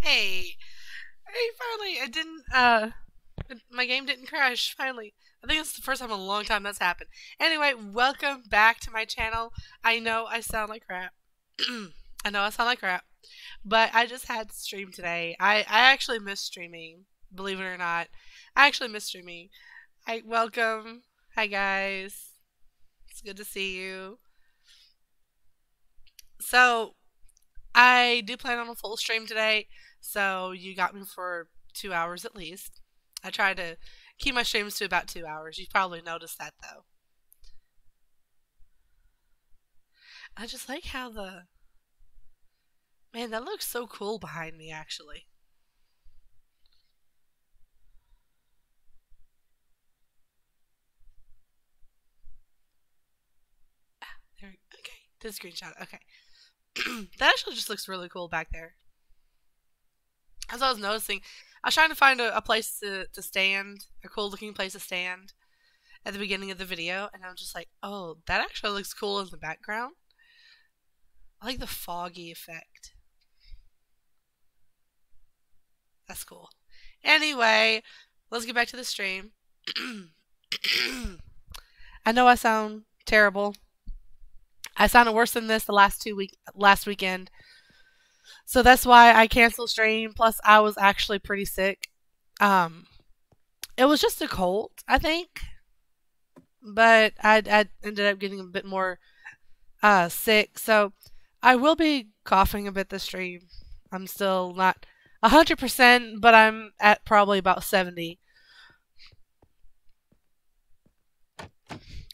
Hey, finally, it didn't, my game didn't crash, finally. I think it's the first time in a long time that's happened. Anyway, welcome back to my channel. I know I sound like crap. I know I sound like crap. But I just had to stream today. I actually miss streaming, believe it or not. I actually miss streaming. Welcome. Hi, guys. It's good to see you. So, I do plan on a full stream today, so you got me for 2 hours at least. I try to keep my streams to about 2 hours. You've probably noticed that though. I just like how man, that looks so cool behind me actually. Okay, did a screenshot. Okay. That actually just looks really cool back there. As I was noticing, I was trying to find a place to stand, a cool looking place to stand at the beginning of the video, and I'm just like, oh, that actually looks cool in the background. I like the foggy effect. That's cool. Anyway, let's get back to the stream. I know I sound terrible. I sounded worse than this the last weekend. So that's why I canceled stream. Plus, I was actually pretty sick. It was just a cold, I think. But I ended up getting a bit more sick. So I will be coughing a bit this stream. I'm still not 100%, but I'm at probably about 70.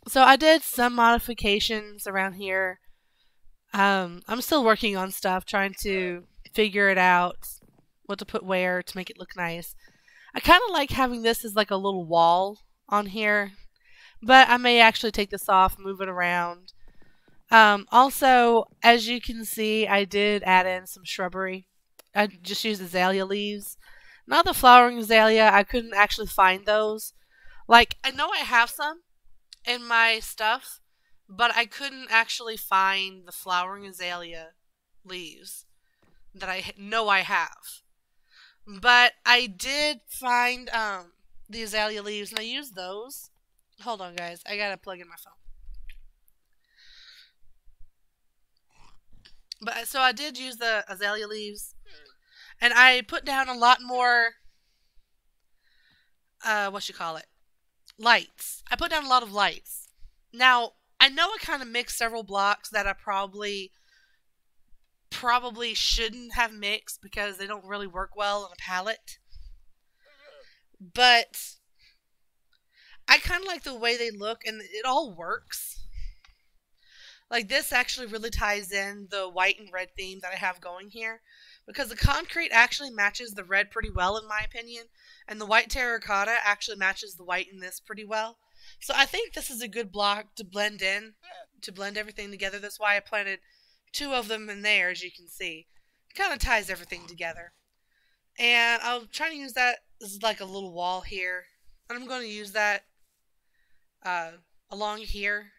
So I did some modifications around here. I'm still working on stuff, trying to figure it out, what to put where to make it look nice. I kind of like having this as like a little wall on here, but I may actually take this off, move it around. Also, as you can see, I did add in some shrubbery. I just used azalea leaves. Not the flowering azalea, I couldn't actually find those. Like, I know I have some in my stuff, but I couldn't actually find the flowering azalea leaves that I know I have. But I did find the azalea leaves, and I used those. Hold on, guys. I gotta plug in my phone. But so I did use the azalea leaves, and I put down a lot more. What you call it? Lights. I put down a lot of lights. Now I know I kind of mixed several blocks that I probably shouldn't have mixed because they don't really work well on a palette. But I kind of like the way they look, and it all works. Like, this actually really ties in the white and red theme that I have going here, because the concrete actually matches the red pretty well in my opinion, and the white terracotta actually matches the white in this pretty well. So I think this is a good block to blend in, to blend everything together. That's why I planted two of them in there, as you can see. It kind of ties everything together. And I'll try to use that as like a little wall here. And I'm going to use that along here.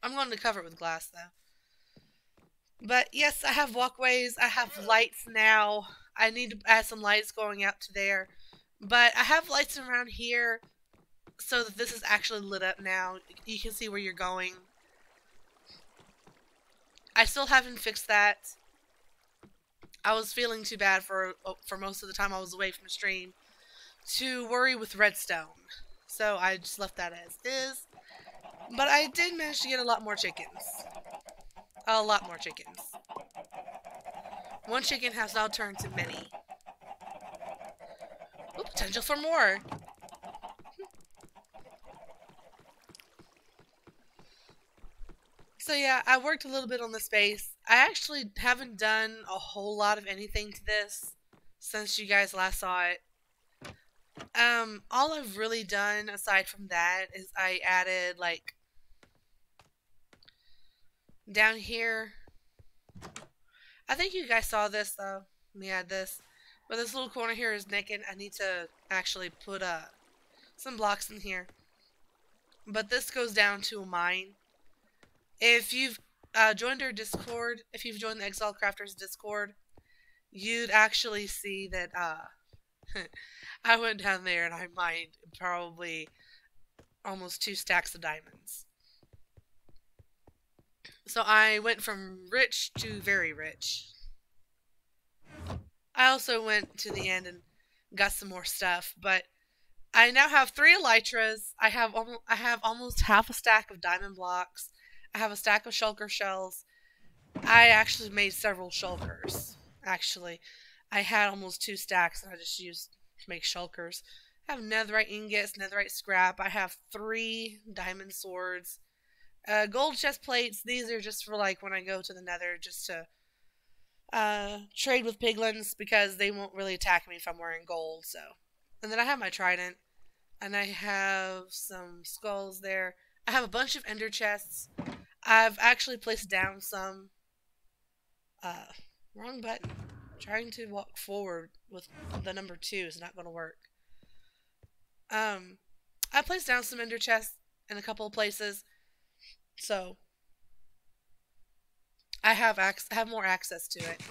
I'm going to cover it with glass though. But yes, I have walkways. I have lights now. I need to add some lights going out to there. But I have lights around here so that this is actually lit up now. You can see where you're going. I still haven't fixed that. I was feeling too bad for most of the time I was away from the stream to worry with redstone. So I just left that as is. But I did manage to get a lot more chickens. A lot more chickens. One chicken has now turned to many. Ooh, potential for more. So yeah, I worked a little bit on the space. I actually haven't done a whole lot of anything to this since you guys last saw it. All I've really done aside from that is I added like down here. I think you guys saw this though. Let me add this. But this little corner here is naked. I need to actually put some blocks in here. But this goes down to a mine. If you've joined our Discord, if you've joined the Exile Crafters Discord, you'd actually see that I went down there and I mined probably almost 2 stacks of diamonds. So I went from rich to very rich. I also went to the end and got some more stuff, but I now have 3 elytras. I have almost half a stack of diamond blocks. I have a stack of shulker shells. I actually made several shulkers. Actually, I had almost 2 stacks that I just used to make shulkers. I have netherite ingots, netherite scrap. I have 3 diamond swords. Gold chest plates. These are just for like when I go to the nether, just to trade with piglins because they won't really attack me if I'm wearing gold. So, and then I have my trident, and I have some skulls there. I have a bunch of ender chests. I've actually placed down some. Uh, Wrong button. Trying to walk forward with the number 2 is not going to work. I placed down some ender chests in a couple of places, so I have more access to it.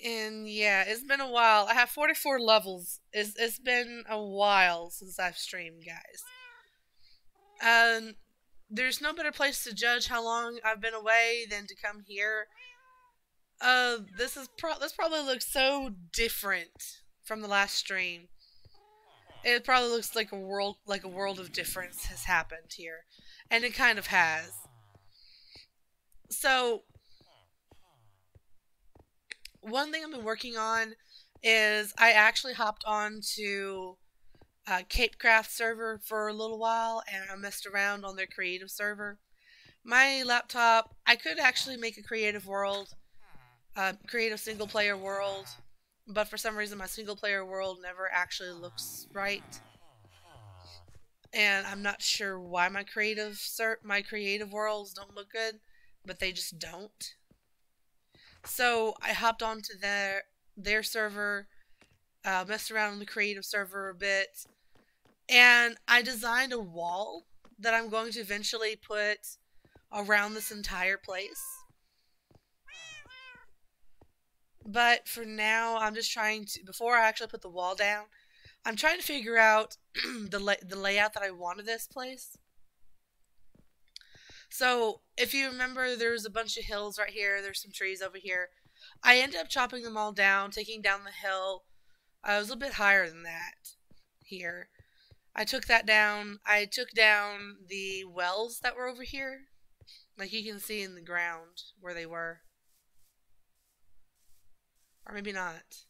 And yeah, it's been a while. I have 44 levels. It's been a while since I've streamed, guys. There's no better place to judge how long I've been away than to come here. This probably looks so different from the last stream. It probably looks like a world of difference has happened here, and it kind of has. So, one thing I've been working on is I actually hopped on to Capecraft server for a little while, and I messed around on their creative server. My laptop, I could actually make a creative world, creative single player world, but for some reason my single player world never actually looks right, and I'm not sure why my creative worlds don't look good, but they just don't. So I hopped onto their server, messed around on the creative server a bit, and I designed a wall that I'm going to eventually put around this entire place. But for now, I'm just trying to, before I actually put the wall down, I'm trying to figure out the layout that I want of this place. So, if you remember, there's a bunch of hills right here. There's some trees over here. I ended up chopping them all down, taking down the hill. I was a bit higher than that here. I took that down. I took down the wells that were over here. Like you can see in the ground where they were. Or maybe not.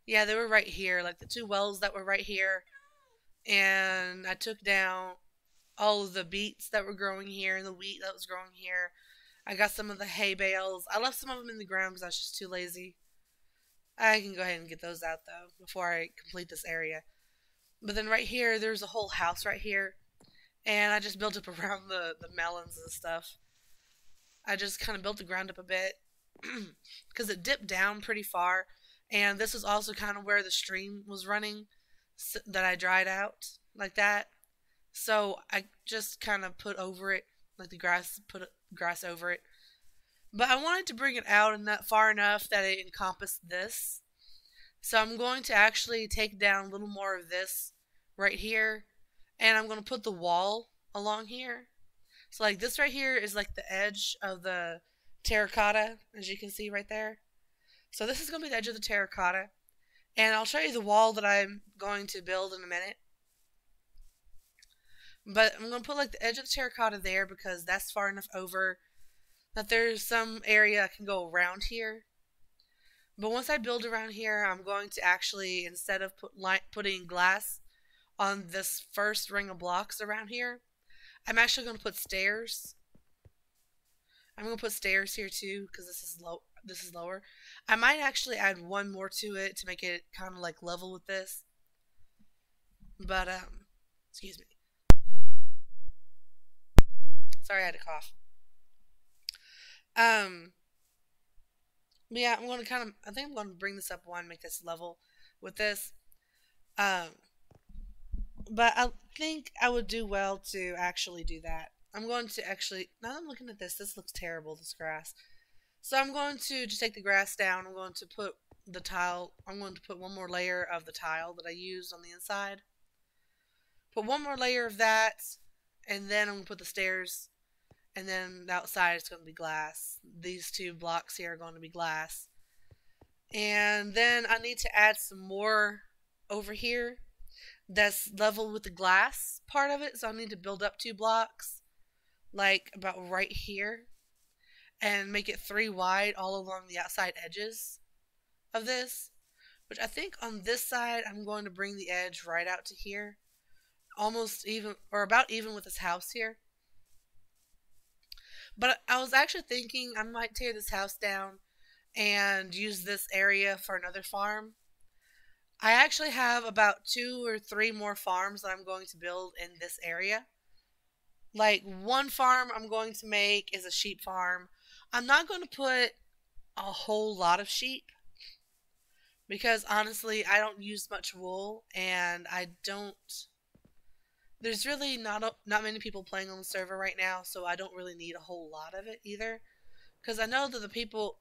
Yeah, they were right here. Like the 2 wells that were right here. And I took down all of the beets that were growing here and the wheat that was growing here. I got some of the hay bales. I left some of them in the ground because I was just too lazy. I can go ahead and get those out though before I complete this area. But then right here, there's a whole house right here. And I just built up around the melons and stuff. I just kind of built the ground up a bit. Because it dipped down pretty far. And this was also kind of where the stream was running that I dried out like that. So I just kind of put over it, like the grass, put grass over it. But I wanted to bring it out and that far enough that it encompassed this. So I'm going to actually take down a little more of this right here. And I'm going to put the wall along here. So like this right here is like the edge of the terracotta, as you can see right there. So this is going to be the edge of the terracotta. And I'll show you the wall that I'm going to build in a minute. But I'm going to put like the edge of the terracotta there because that's far enough over that there's some area I can go around here. But once I build around here, I'm going to actually, instead of putting glass on this first ring of blocks around here, I'm actually going to put stairs. I'm going to put stairs here too because this is low. This is lower. I might actually add one more to it to make it kind of like level with this. But excuse me. Sorry, I had to cough. But yeah, I'm going to I think I'm going to bring this up one, make this level with this. Um, but I think I would do well to actually do that. I'm going to actually, now that I'm looking at this looks terrible, this grass. So I'm going to just take the grass down. I'm going to put the tile. I'm going to put one more layer of the tile that I used on the inside. Put one more layer of that, and then I'm going to put the stairs, and then the outside is going to be glass. These two blocks here are going to be glass. And then I need to add some more over here that's level with the glass part of it. So I need to build up 2 blocks, like about right here, and make it 3 wide all along the outside edges of this. Which I think on this side, I'm going to bring the edge right out to here. Almost even, or about even with this house here. But I was actually thinking I might tear this house down and use this area for another farm. I actually have about 2 or 3 more farms that I'm going to build in this area. Like, one farm I'm going to make is a sheep farm. I'm not going to put a whole lot of sheep because honestly I don't use much wool, and I don't, there's really not many people playing on the server right now, so I don't really need a whole lot of it either. Because I know that the people,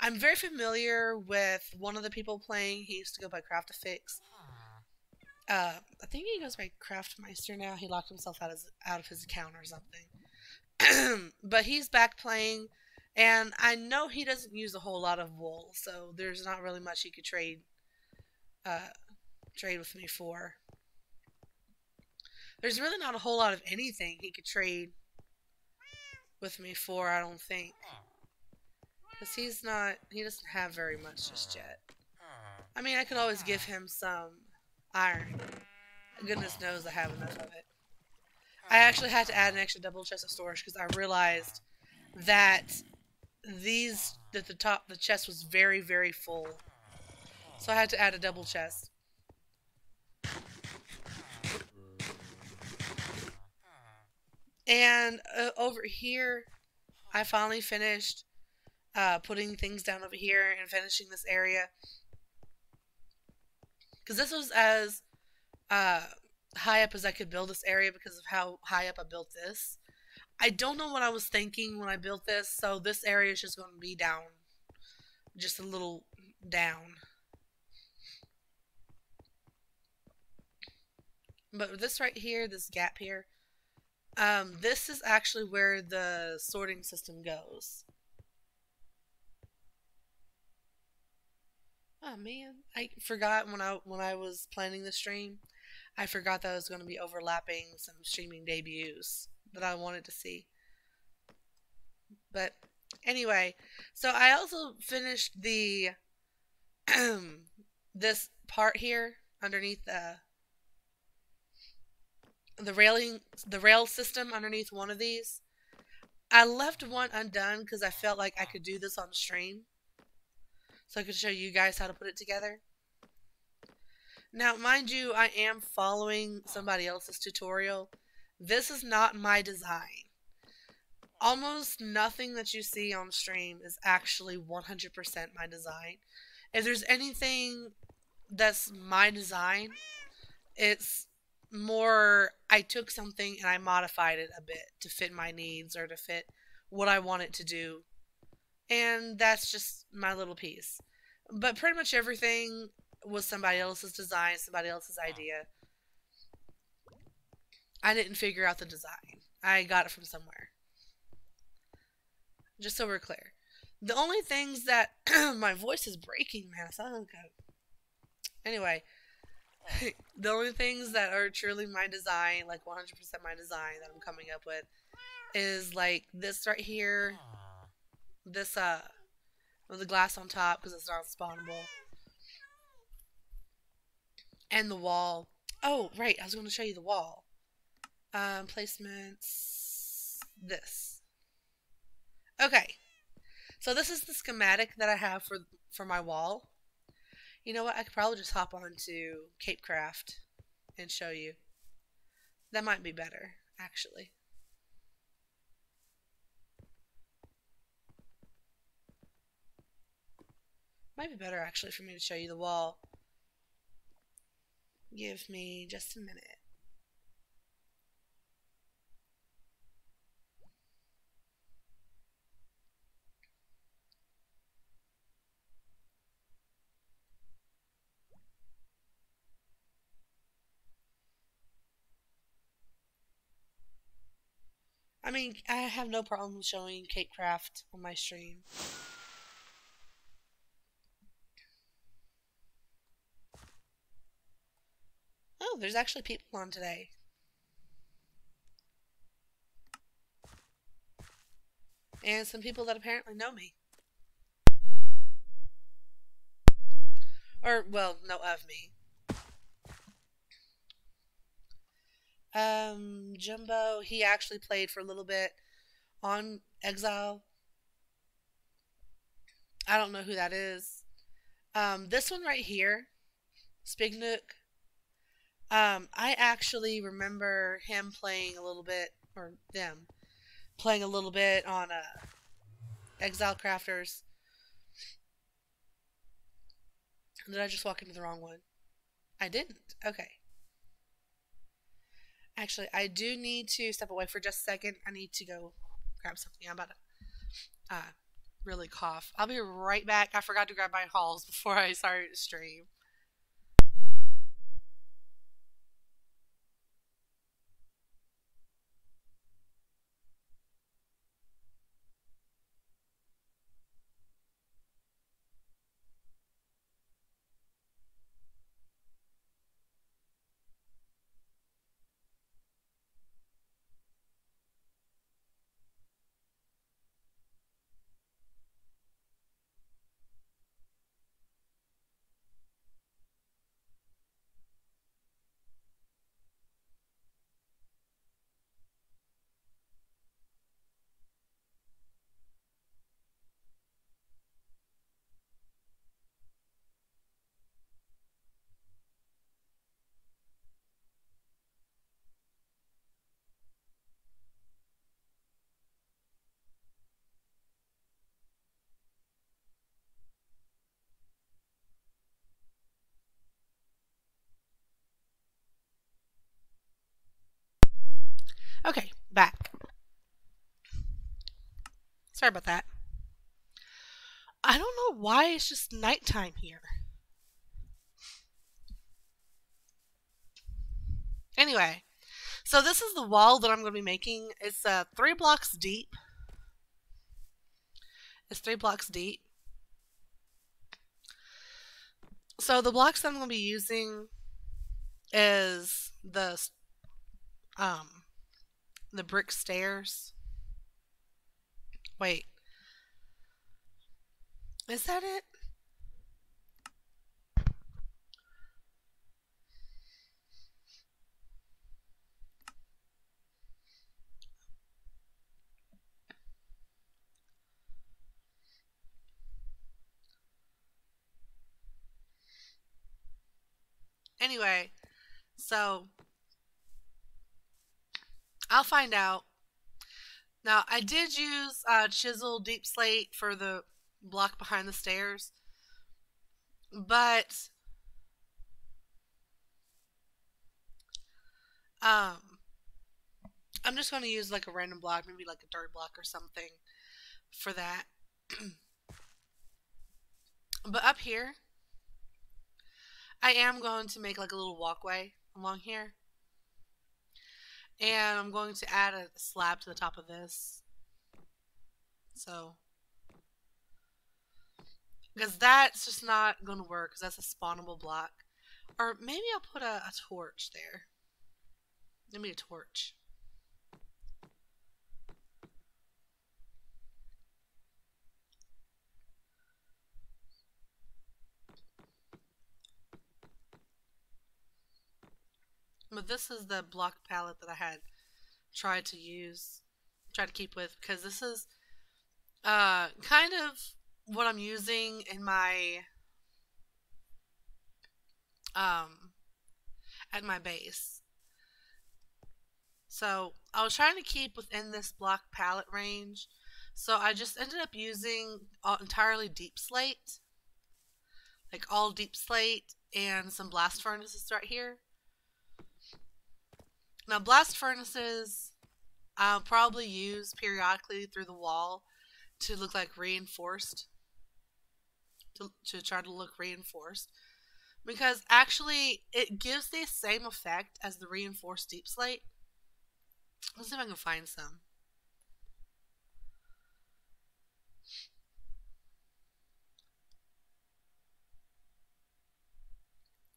I'm very familiar with one of the people playing. He used to go by Craft-A-Fix. I think he goes by Craftmeister now. He locked himself out of his account or something. But he's back playing, and I know he doesn't use a whole lot of wool, so there's not really much he could trade with me for. There's really not a whole lot of anything he could trade with me for, I don't think. Because he doesn't have very much just yet. I mean, I could always give him some iron. Goodness knows I have enough of it. I actually had to add an extra double chest of storage because I realized that the chest was very, very full. So I had to add a double chest. And over here, I finally finished putting things down over here and finishing this area. Because this was as high up as I could build this area because of how high up I built this. I don't know what I was thinking when I built this, so this area is just going to be down. Just a little down. But this right here, this gap here, this is actually where the sorting system goes. Oh man, I forgot when I was planning the stream. I forgot that I was going to be overlapping some streaming debuts that I wanted to see. But anyway, so I also finished the this part here underneath the rail system underneath one of these. I left one undone because I felt like I could do this on stream, so I could show you guys how to put it together. Now, mind you, I am following somebody else's tutorial. This is not my design. Almost nothing that you see on stream is actually 100% my design. If there's anything that's my design, it's more I took something and I modified it a bit to fit my needs or to fit what I want it to do. And that's just my little piece. But pretty much everything was somebody else's design, somebody else's idea. I didn't figure out the design. I got it from somewhere. Just so we're clear. The only things that my voice is breaking, man. I sound like anyway, the only things that are truly my design, like 100% my design that I'm coming up with, is like this right here. This with the glass on top because it's not spawnable. And the wall. Oh, right. I was going to show you the wall. Placements. This. Okay. So this is the schematic that I have for my wall. You know what? I could probably just hop on to CapeCraft and show you. That might be better, actually. Might be better, actually, for me to show you the wall. Give me just a minute. I mean, I have no problem showing cake craft on my stream. Oh, there's actually people on today. And some people that apparently know me. Or, well, know of me. Jumbo, he actually played for a little bit on Exile. I don't know who that is. This one right here, Spignook. I actually remember him playing a little bit, or them playing a little bit on Exile Crafters. Did I just walk into the wrong one? I didn't. Okay. Actually, I do need to step away for just a second. I need to go grab something. I'm about to really cough. I'll be right back. I forgot to grab my halls before I started to stream. Okay, back. Sorry about that. I don't know why it's just nighttime here. Anyway, so this is the wall that I'm going to be making. It's 3 blocks deep. It's 3 blocks deep. So the blocks that I'm going to be using is the brick stairs. Wait. Is that it? Anyway, so I'll find out. Now, I did use chisel deep slate for the block behind the stairs, but I'm just going to use like a random block, maybe like a dirt block or something for that. But up here, I am going to make like a little walkway along here. And I'm going to add a slab to the top of this. So, because that's just not going to work because that's a spawnable block. Or maybe I'll put a torch there. Give me a torch. But this is the block palette that I had tried to keep with, because this is kind of what I'm using in my at my base. So I was trying to keep within this block palette range, so I just ended up using entirely deep slate, like all deep slate, and some blast furnaces right here. Now, blast furnaces I'll probably use periodically through the wall to look like reinforced, to try to look reinforced. Because actually, it gives the same effect as the reinforced deep slate. Let's see if I can find some.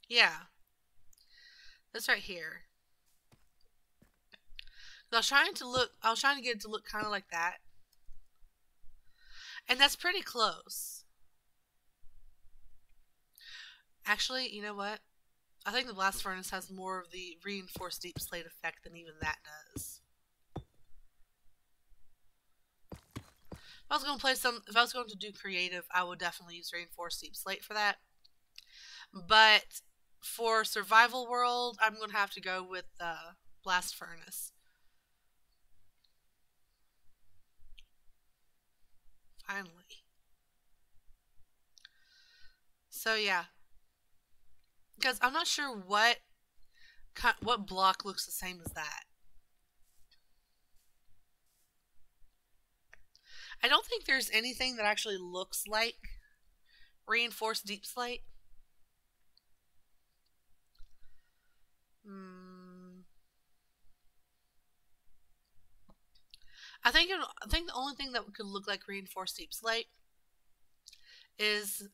Yeah, this right here. I was trying to get it to look kind of like that. And that's pretty close. Actually, you know what? I think the blast furnace has more of the reinforced deep slate effect than even that does. If I was going to do creative, I would definitely use reinforced deep slate for that. But for survival world, I'm going to have to go with the blast furnace. Finally. So yeah, because I'm not sure what block looks the same as that. I don't think there's anything that actually looks like reinforced deep slate. Hmm. I think the only thing that could look like reinforced deep slate is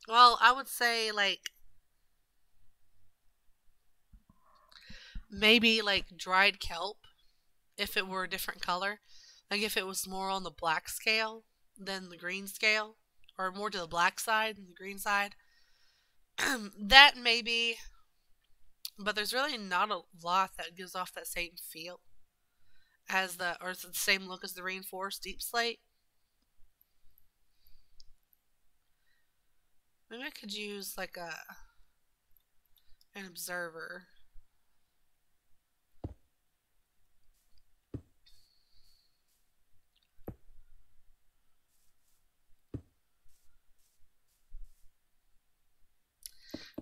well, I would say like maybe like dried kelp if it were a different color. Like if it was more on the black scale than the green scale, or more to the black side than the green side. That maybe, but there's really not a lot that gives off that same feel or the same look as the reinforced deep slate. Maybe I could use like an observer.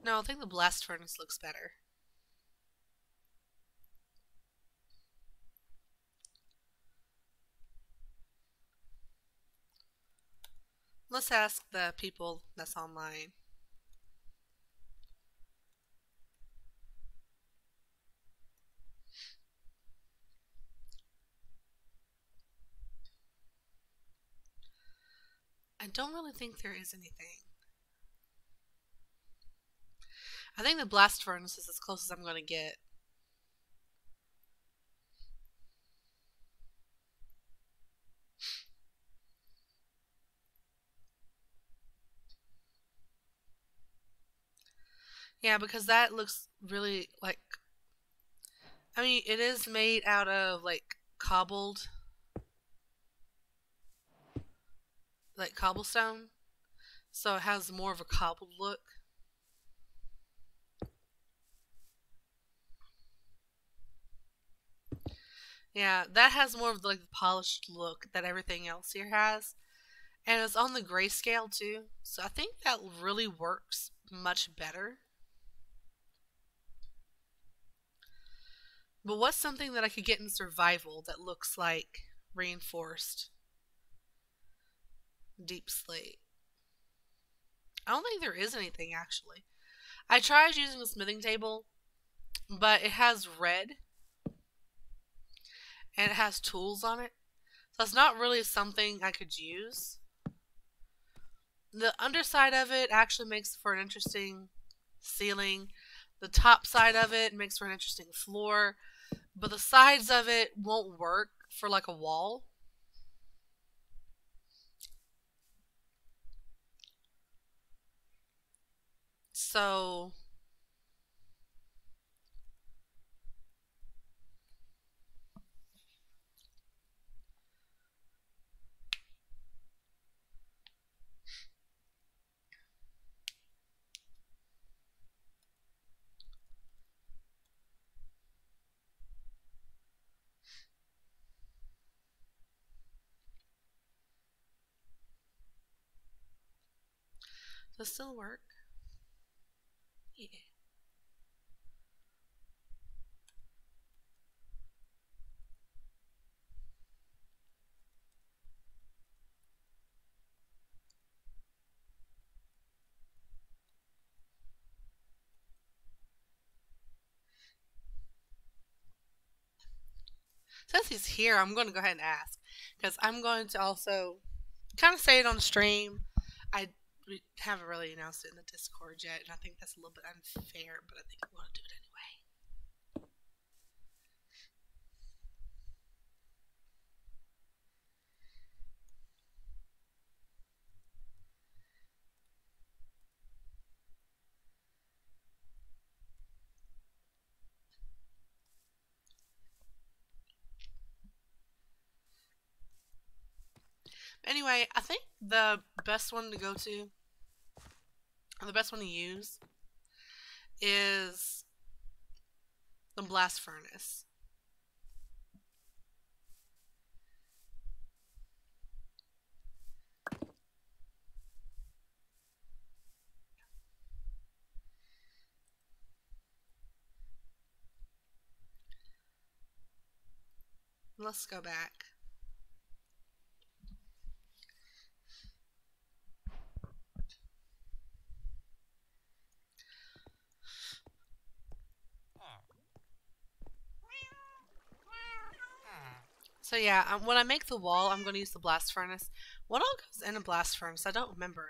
No, I think the blast furnace looks better. Let's ask the people that's online. I don't really think there is anything. I think the blast furnace is as close as I'm going to get. Yeah, because that looks really like. I mean, it is made out of like cobblestone, so it has more of a cobbled look. Yeah, that has more of like the polished look that everything else here has. And it's on the grayscale too. So I think that really works much better. But what's something that I could get in survival that looks like reinforced deep slate? I don't think there is anything actually. I tried using a smithing table, but it has red and it has tools on it. So it's not really something I could use. The underside of it actually makes for an interesting ceiling. The top side of it makes for an interesting floor. But the sides of it won't work for like a wall. So does it still work? Yeah. Since he's here, I'm going to go ahead and ask. Because I'm going to also kind of say it on the stream. We haven't really announced it in the Discord yet, and I think that's a little bit unfair, but I think I'm going to do it anyway. Anyway, I think the best one to go to, or the best one to use, is the blast furnace. Let's go back. So yeah, when I make the wall, I'm going to use the blast furnace. What all goes in a blast furnace? I don't remember.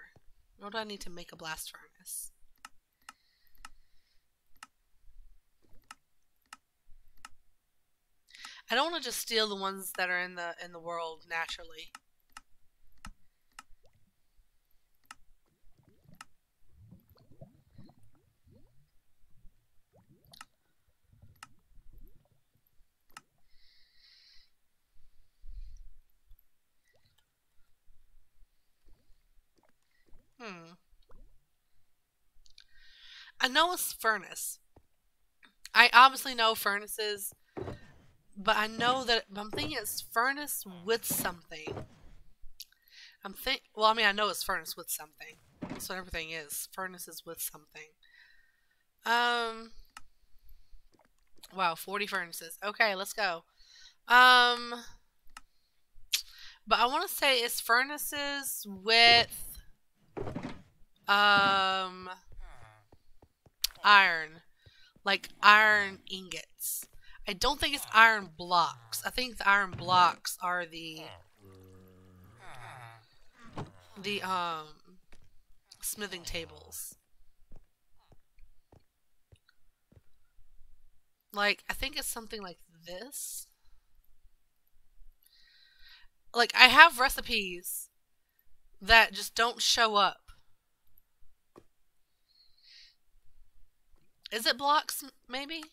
What do I need to make a blast furnace? I don't want to just steal the ones that are in the world naturally. I know it's furnace. I obviously know furnaces, but I know that I'm thinking it's furnace with something. Well, I mean, I know it's furnace with something. That's what everything is. Furnaces with something. Wow, 40 furnaces. Okay, let's go. But I want to say it's furnaces with iron, like iron ingots. I don't think it's iron blocks. I think the iron blocks are the smithing tables. Like, I think it's something like this. Like, I have recipes that just don't show up. Is it blocks, maybe?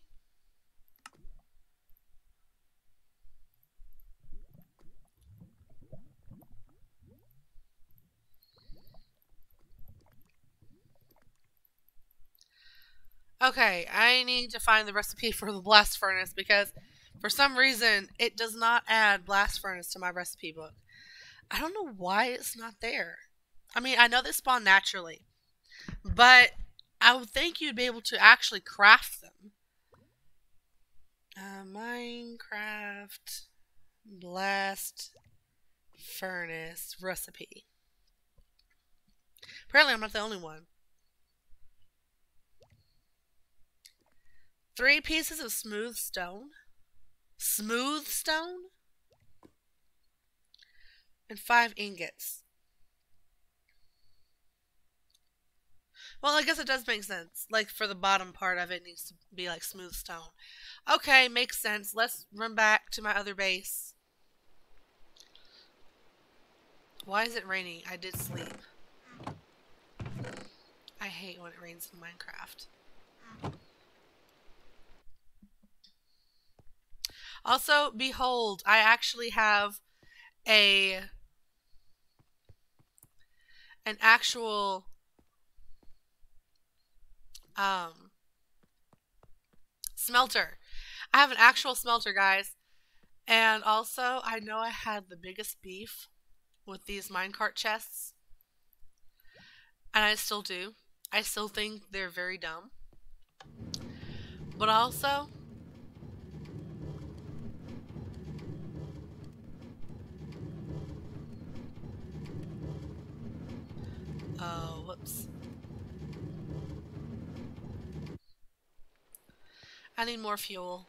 Okay, I need to find the recipe for the blast furnace because for some reason it does not add blast furnace to my recipe book. I don't know why it's not there. I mean, I know they spawn naturally, but I would think you'd be able to actually craft them. Minecraft blast furnace recipe. Apparently I'm not the only one. 3 pieces of smooth stone. Smooth stone? And 5 ingots. Well, I guess it does make sense. Like, for the bottom part of it needs to be like smooth stone. Okay, makes sense. Let's run back to my other base. Why is it raining? I did sleep. I hate when it rains in Minecraft. Also, behold, I actually have an actual smelter. I have an actual smelter, guys. And also, I know I had the biggest beef with these minecart chests. And I still do. I still think they're very dumb. But also, oh, whoops. I need more fuel.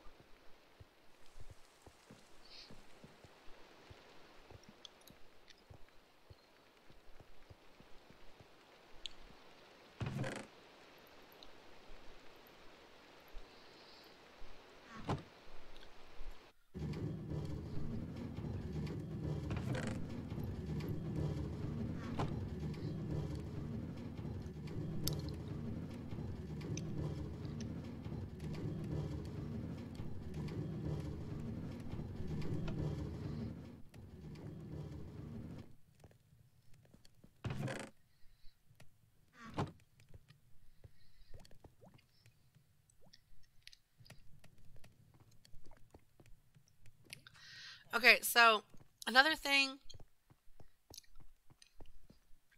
Okay, so another thing.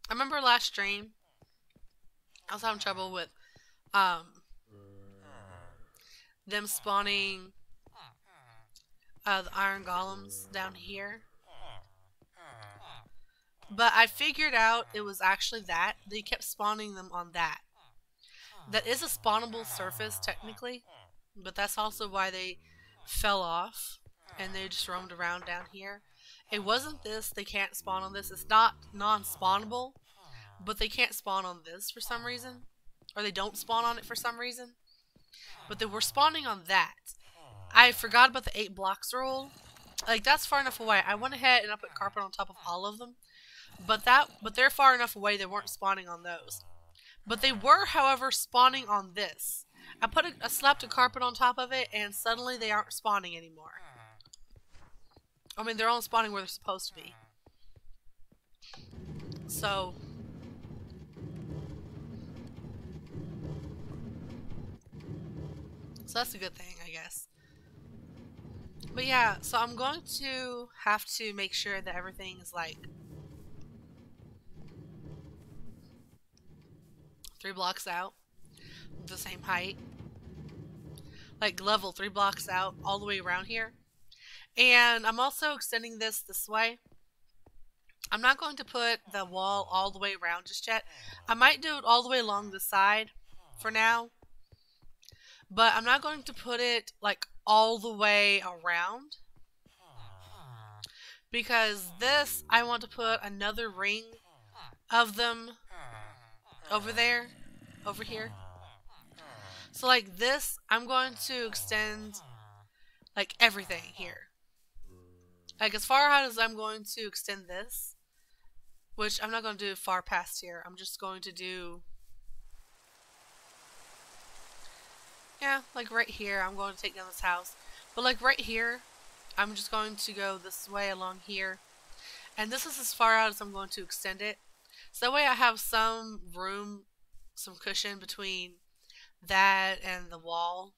I remember last stream, I was having trouble with um them spawning the iron golems down here. But I figured out it was actually that. They kept spawning them on that. That is a spawnable surface, technically. But that's also why they fell off. And they just roamed around down here. It wasn't this. They can't spawn on this. It's not non-spawnable. But they can't spawn on this for some reason. Or they don't spawn on it for some reason. But they were spawning on that. I forgot about the 8 blocks rule. Like, that's far enough away. I went ahead and I put carpet on top of all of them. But they're far enough away they weren't spawning on those. But they were, however, spawning on this. I slapped a carpet on top of it, and suddenly they aren't spawning anymore. I mean, they're only spawning where they're supposed to be. So that's a good thing, I guess. But yeah, so I'm going to have to make sure that everything is like 3 blocks out, the same height. Like level 3 blocks out all the way around here. And I'm also extending this way. I'm not going to put the wall all the way around just yet. I might do it all the way along the side for now. But I'm not going to put it like all the way around. Because this, I want to put another ring of them over there, over here. So like this, I'm going to extend like everything here. Like as far out as I'm going to extend this, which I'm not going to do far past here. I'm just going to do, yeah, like right here. I'm going to take down this house. But like right here, I'm just going to go this way along here. And this is as far out as I'm going to extend it. So that way I have some room, some cushion between that and the wall.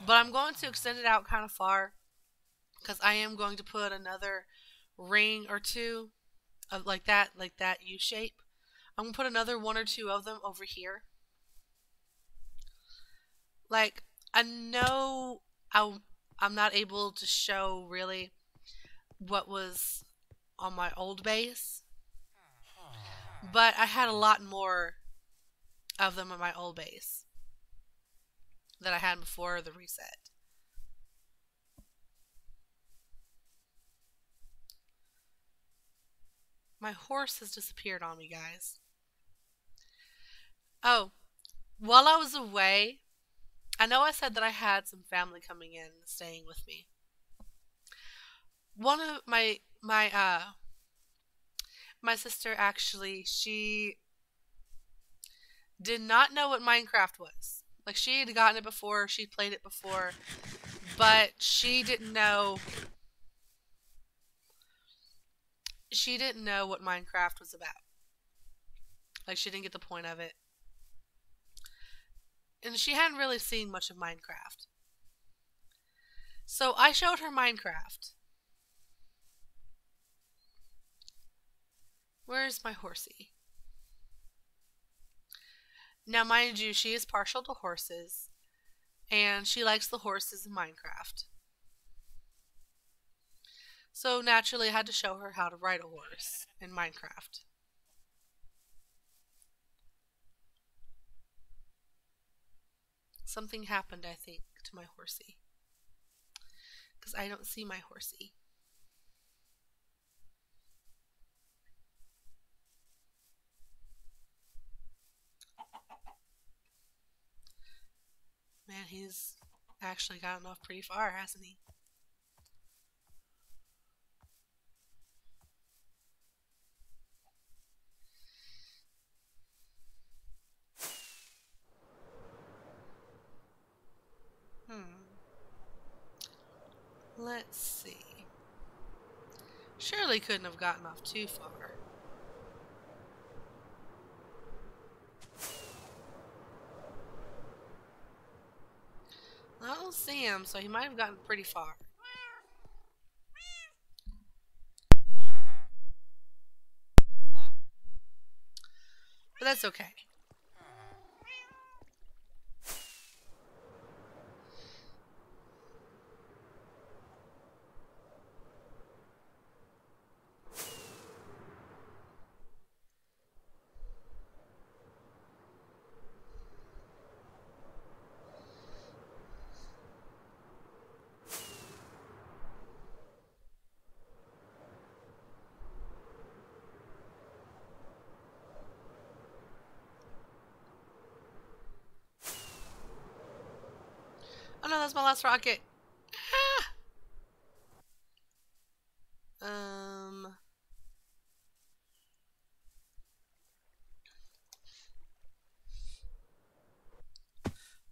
But I'm going to extend it out kind of far. Because I am going to put another ring or two of like that U shape. I'm going to put another 1 or 2 of them over here. Like, I know I'm not able to show really what was on my old base. But I had a lot more of them on my old base that I had before the reset. My horse has disappeared on me, guys. Oh, while I was away, I know I said that I had some family coming in and staying with me. One of my sister actually, she did not know what Minecraft was. Like, she had gotten it before, she'd played it before, but she didn't know what Minecraft was about. Like, she didn't get the point of it. And she hadn't really seen much of Minecraft. So I showed her Minecraft. Where's my horsey? Now, mind you, she is partial to horses. And she likes the horses in Minecraft. So naturally, I had to show her how to ride a horse in Minecraft. Something happened, I think, to my horsey. Because I don't see my horsey. Man, he's actually gotten off pretty far, hasn't he? Let's see. Surely couldn't have gotten off too far. I don't see him, so he might have gotten pretty far. that's okay. Oh no, that's my last rocket. Um.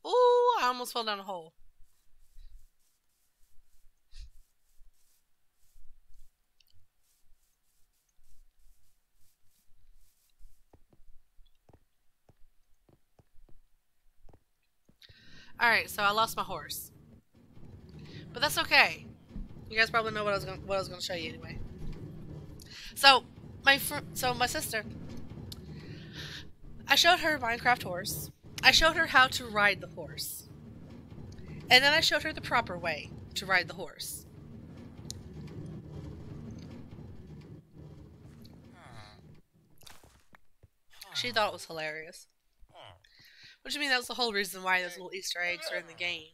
Ooh, I almost fell down a hole. Alright, so I lost my horse. But that's okay. You guys probably know what I was gonna show you anyway. So my sister, I showed her Minecraft horse. I showed her how to ride the horse. And then I showed her the proper way to ride the horse. She thought it was hilarious. Which I mean, that was the whole reason why those little Easter eggs are in the game.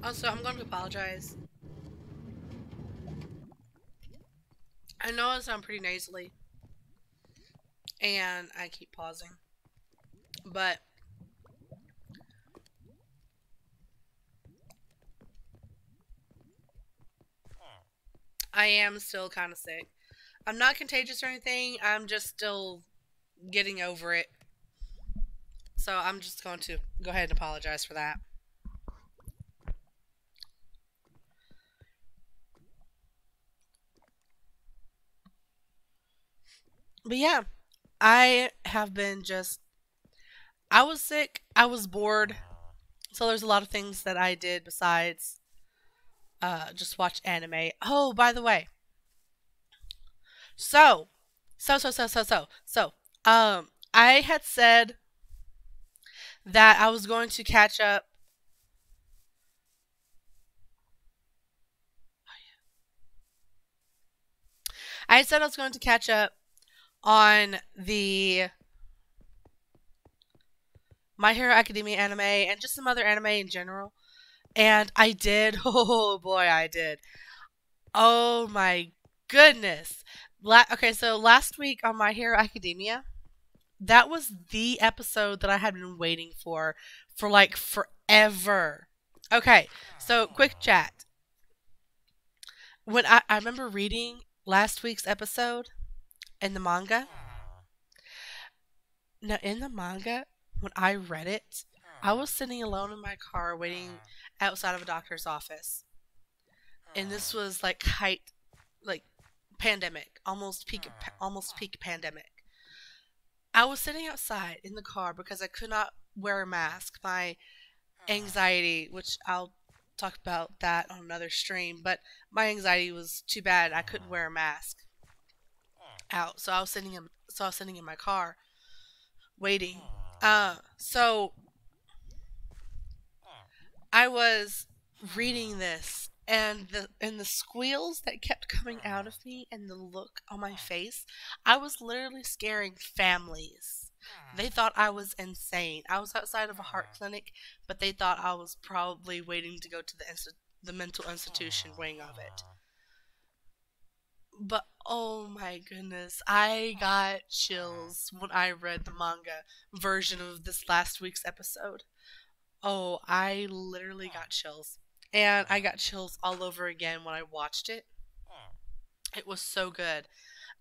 Also, I'm going to apologize. I know I sound pretty nasally. And I keep pausing. But I am still kind of sick. I'm not contagious or anything. I'm just still getting over it. So I'm just going to go ahead and apologize for that. But yeah, I have been just. I was sick. I was bored. So there's a lot of things that I did besides just watch anime. Oh, by the way. So, I had said that I was going to catch up. I had said I was going to catch up on the My Hero Academia anime and just some other anime in general. And I did. Oh boy, I did. Oh my goodness. Okay, so last week on My Hero Academia, that was the episode that I had been waiting for like forever. Okay, so quick chat. When I remember reading last week's episode in the manga. Now, in the manga, when I read it, I was sitting alone in my car waiting outside of a doctor's office. And this was like like pandemic, almost peak pandemic. I was sitting outside in the car because I could not wear a mask. My anxiety, which I'll talk about that on another stream, but my anxiety was too bad I couldn't wear a mask out. So I was sitting in my car waiting. So I was reading this and the squeals that kept coming out of me and the look on my face, I was literally scaring families. They thought I was insane. I was outside of a heart clinic, but they thought I was probably waiting to go to the mental institution wing of it. But oh my goodness, I got chills when I read the manga version of this last week's episode. Oh, I literally got chills. And I got chills all over again when I watched it. It was so good.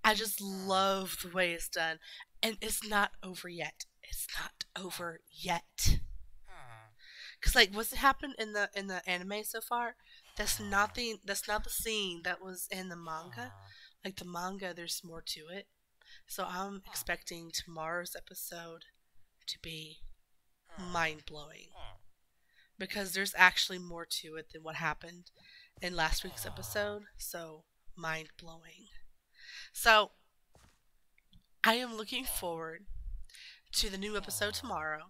I just love the way it's done. And it's not over yet. it's not over yet. Cause like what's happened in the anime so far, that's nothing. That's not the scene that was in the manga. Like the manga, there's more to it. So I'm expecting tomorrow's episode to be mind blowing because there's actually more to it than what happened in last week's episode. So mind blowing. So I am looking forward to the new episode tomorrow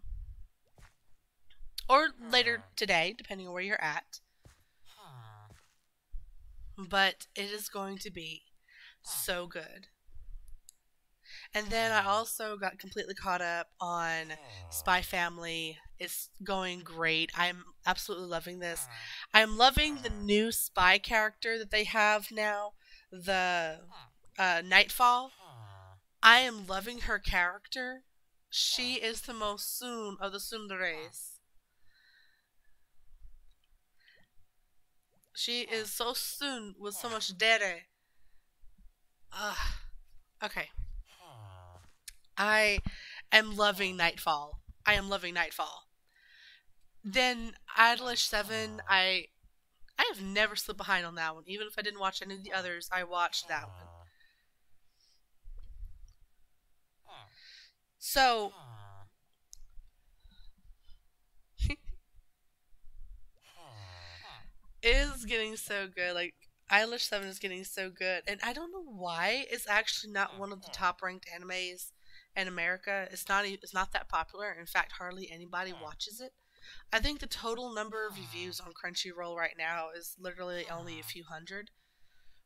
or later today, depending on where you're at. But it is going to be so good. And then I also got completely caught up on Spy Family. It's going great. I'm absolutely loving this. I'm loving the new spy character that they have now, the Nightfall. I am loving her character. She is the most soon of the tsunderes. She is so soon with so much dere. Ugh. Okay. I am loving Nightfall. I am loving Nightfall. Then Idolish 7, I have never slipped behind on that one. Even if I didn't watch any of the others, I watched that one. So it is getting so good. Like Idolish 7 is getting so good. And I don't know why it's actually not one of the top ranked animes in America. It's not that popular. In fact, hardly anybody watches it. I think the total number of reviews on Crunchyroll right now is literally only a few hundred.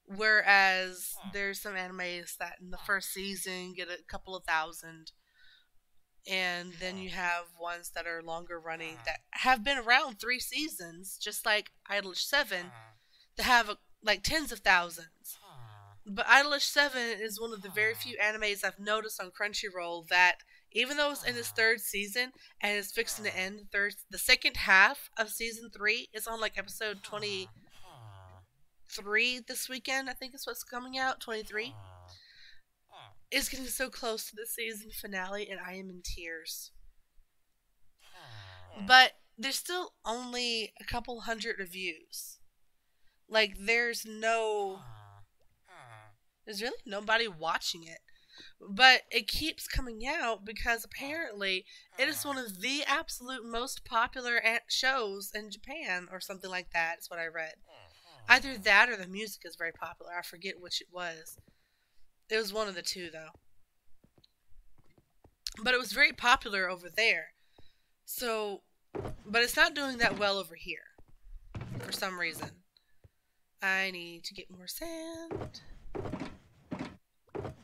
Whereas there's some animes that in the first season get a couple of thousand. And then you have ones that are longer running that have been around 3 seasons, just like Idolish 7, that have like tens of thousands. But Idolish 7 is one of the very few animes I've noticed on Crunchyroll that, even though it's in its 3rd season and it's fixing to end the second half of season 3 is on like episode 23 this weekend, I think is what's coming out, 23. It's getting so close to the season finale and I am in tears. But there's still only a couple hundred reviews. Like there's really nobody watching it. But it keeps coming out because apparently it is one of the absolute most popular shows in Japan or something like that. Is what I read. Either that or the music is very popular. I forget which it was. It was one of the two though. But it was very popular over there. So, but it's not doing that well over here for some reason. I need to get more sand.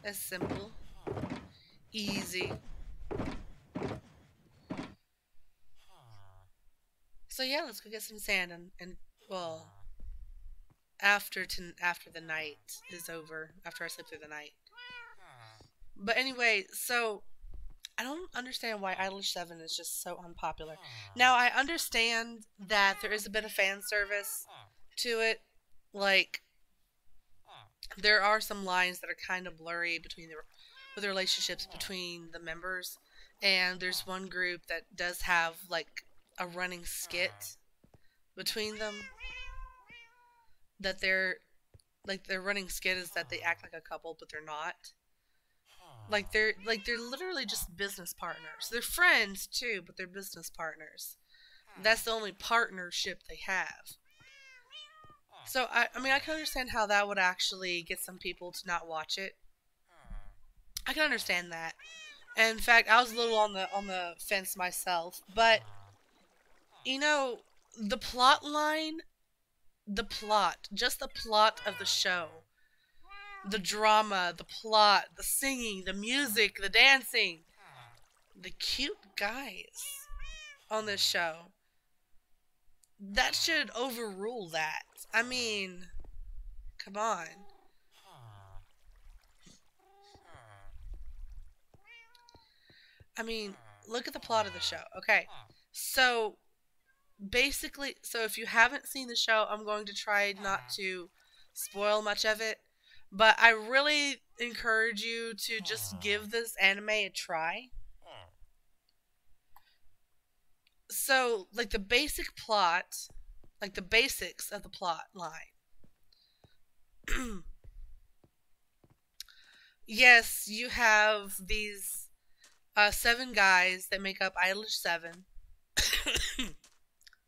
That's simple. Easy. So yeah, let's go get some sand and well, after the night is over, after I sleep through the night. But anyway, so I don't understand why Idolish 7 is just so unpopular. Now, I understand that there is a bit of fan service to it. Like, there are some lines that are kind of blurry with the relationships between the members. And there's one group that does have, like, a running skit between them. That their running skit is that they act like a couple, but they're not. They're literally just business partners. They're friends too, but they're business partners. That's the only partnership they have. So I mean I can understand how that would actually get some people to not watch it. I can understand that. And in fact, I was a little on the fence myself, but you know, the plot line, just the plot of the show. The drama, the plot, the singing, the music, the dancing, the cute guys on this show. That should overrule that. I mean, come on. I mean, look at the plot of the show. Okay, so basically, if you haven't seen the show, I'm going to try not to spoil much of it. But I really encourage you to just give this anime a try. So, like the basic plot, like the basics of the plot line. Yes, you have these seven guys that make up Idolish Seven.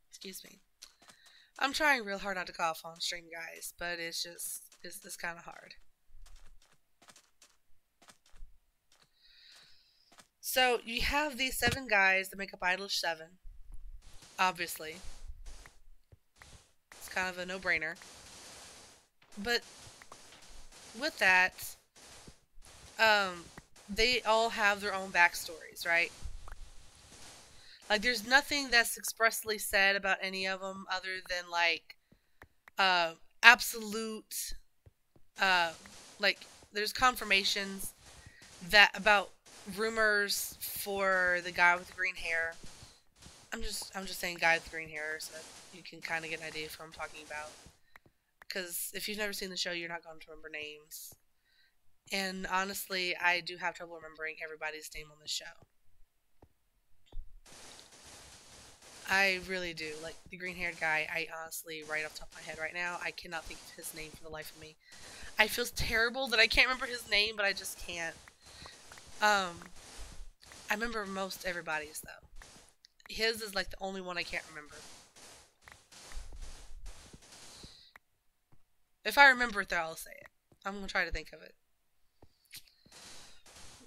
Excuse me. I'm trying real hard not to cough on stream, guys, but it's kind of hard. So you have these seven guys that make up Idolish Seven. Obviously, it's kind of a no-brainer. But with that, um, they all have their own backstories, right? Like, there's nothing that's expressly said about any of them other than like uh, absolute, uh, like there's confirmations that about rumors for the guy with the green hair. I'm just saying guy with green hair so that you can kind of get an idea of who I'm talking about. Because if you've never seen the show, you're not going to remember names. And honestly, I do have trouble remembering everybody's name on the show. I really do. Like, the green-haired guy, I honestly, right off the top of my head right now, I cannot think of his name for the life of me. I feel terrible that I can't remember his name, but I just can't. I remember most everybody's, though. His is, like, the only one I can't remember. If I remember it, though, I'll say it. I'm gonna try to think of it.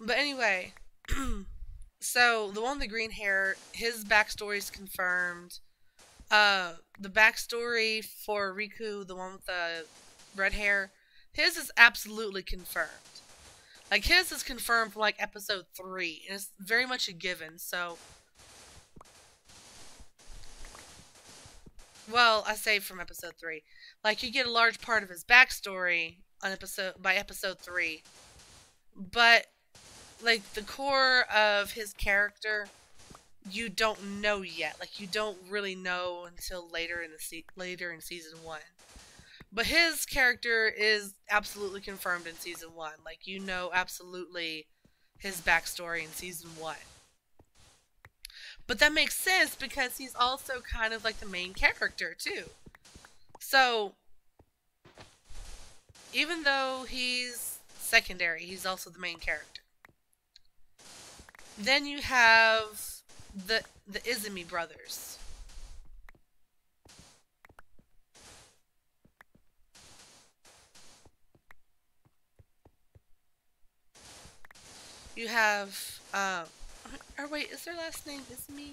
But anyway, so the one with the green hair, his backstory is confirmed. The backstory for Riku, the one with the red hair, his is absolutely confirmed. Like, his is confirmed from, like, episode 3, and it's very much a given, so... Well, I say from episode 3. Like, you get a large part of his backstory on by episode 3, but, like, the core of his character, you don't know yet. Like, you don't really know until later in season 1. But his character is absolutely confirmed in season 1. Like, you know absolutely his backstory in season 1. But that makes sense because he's also kind of like the main character, too. So, even though he's secondary, he's also the main character. Then you have the Izumi brothers. You have, or wait, is their last name Izumi?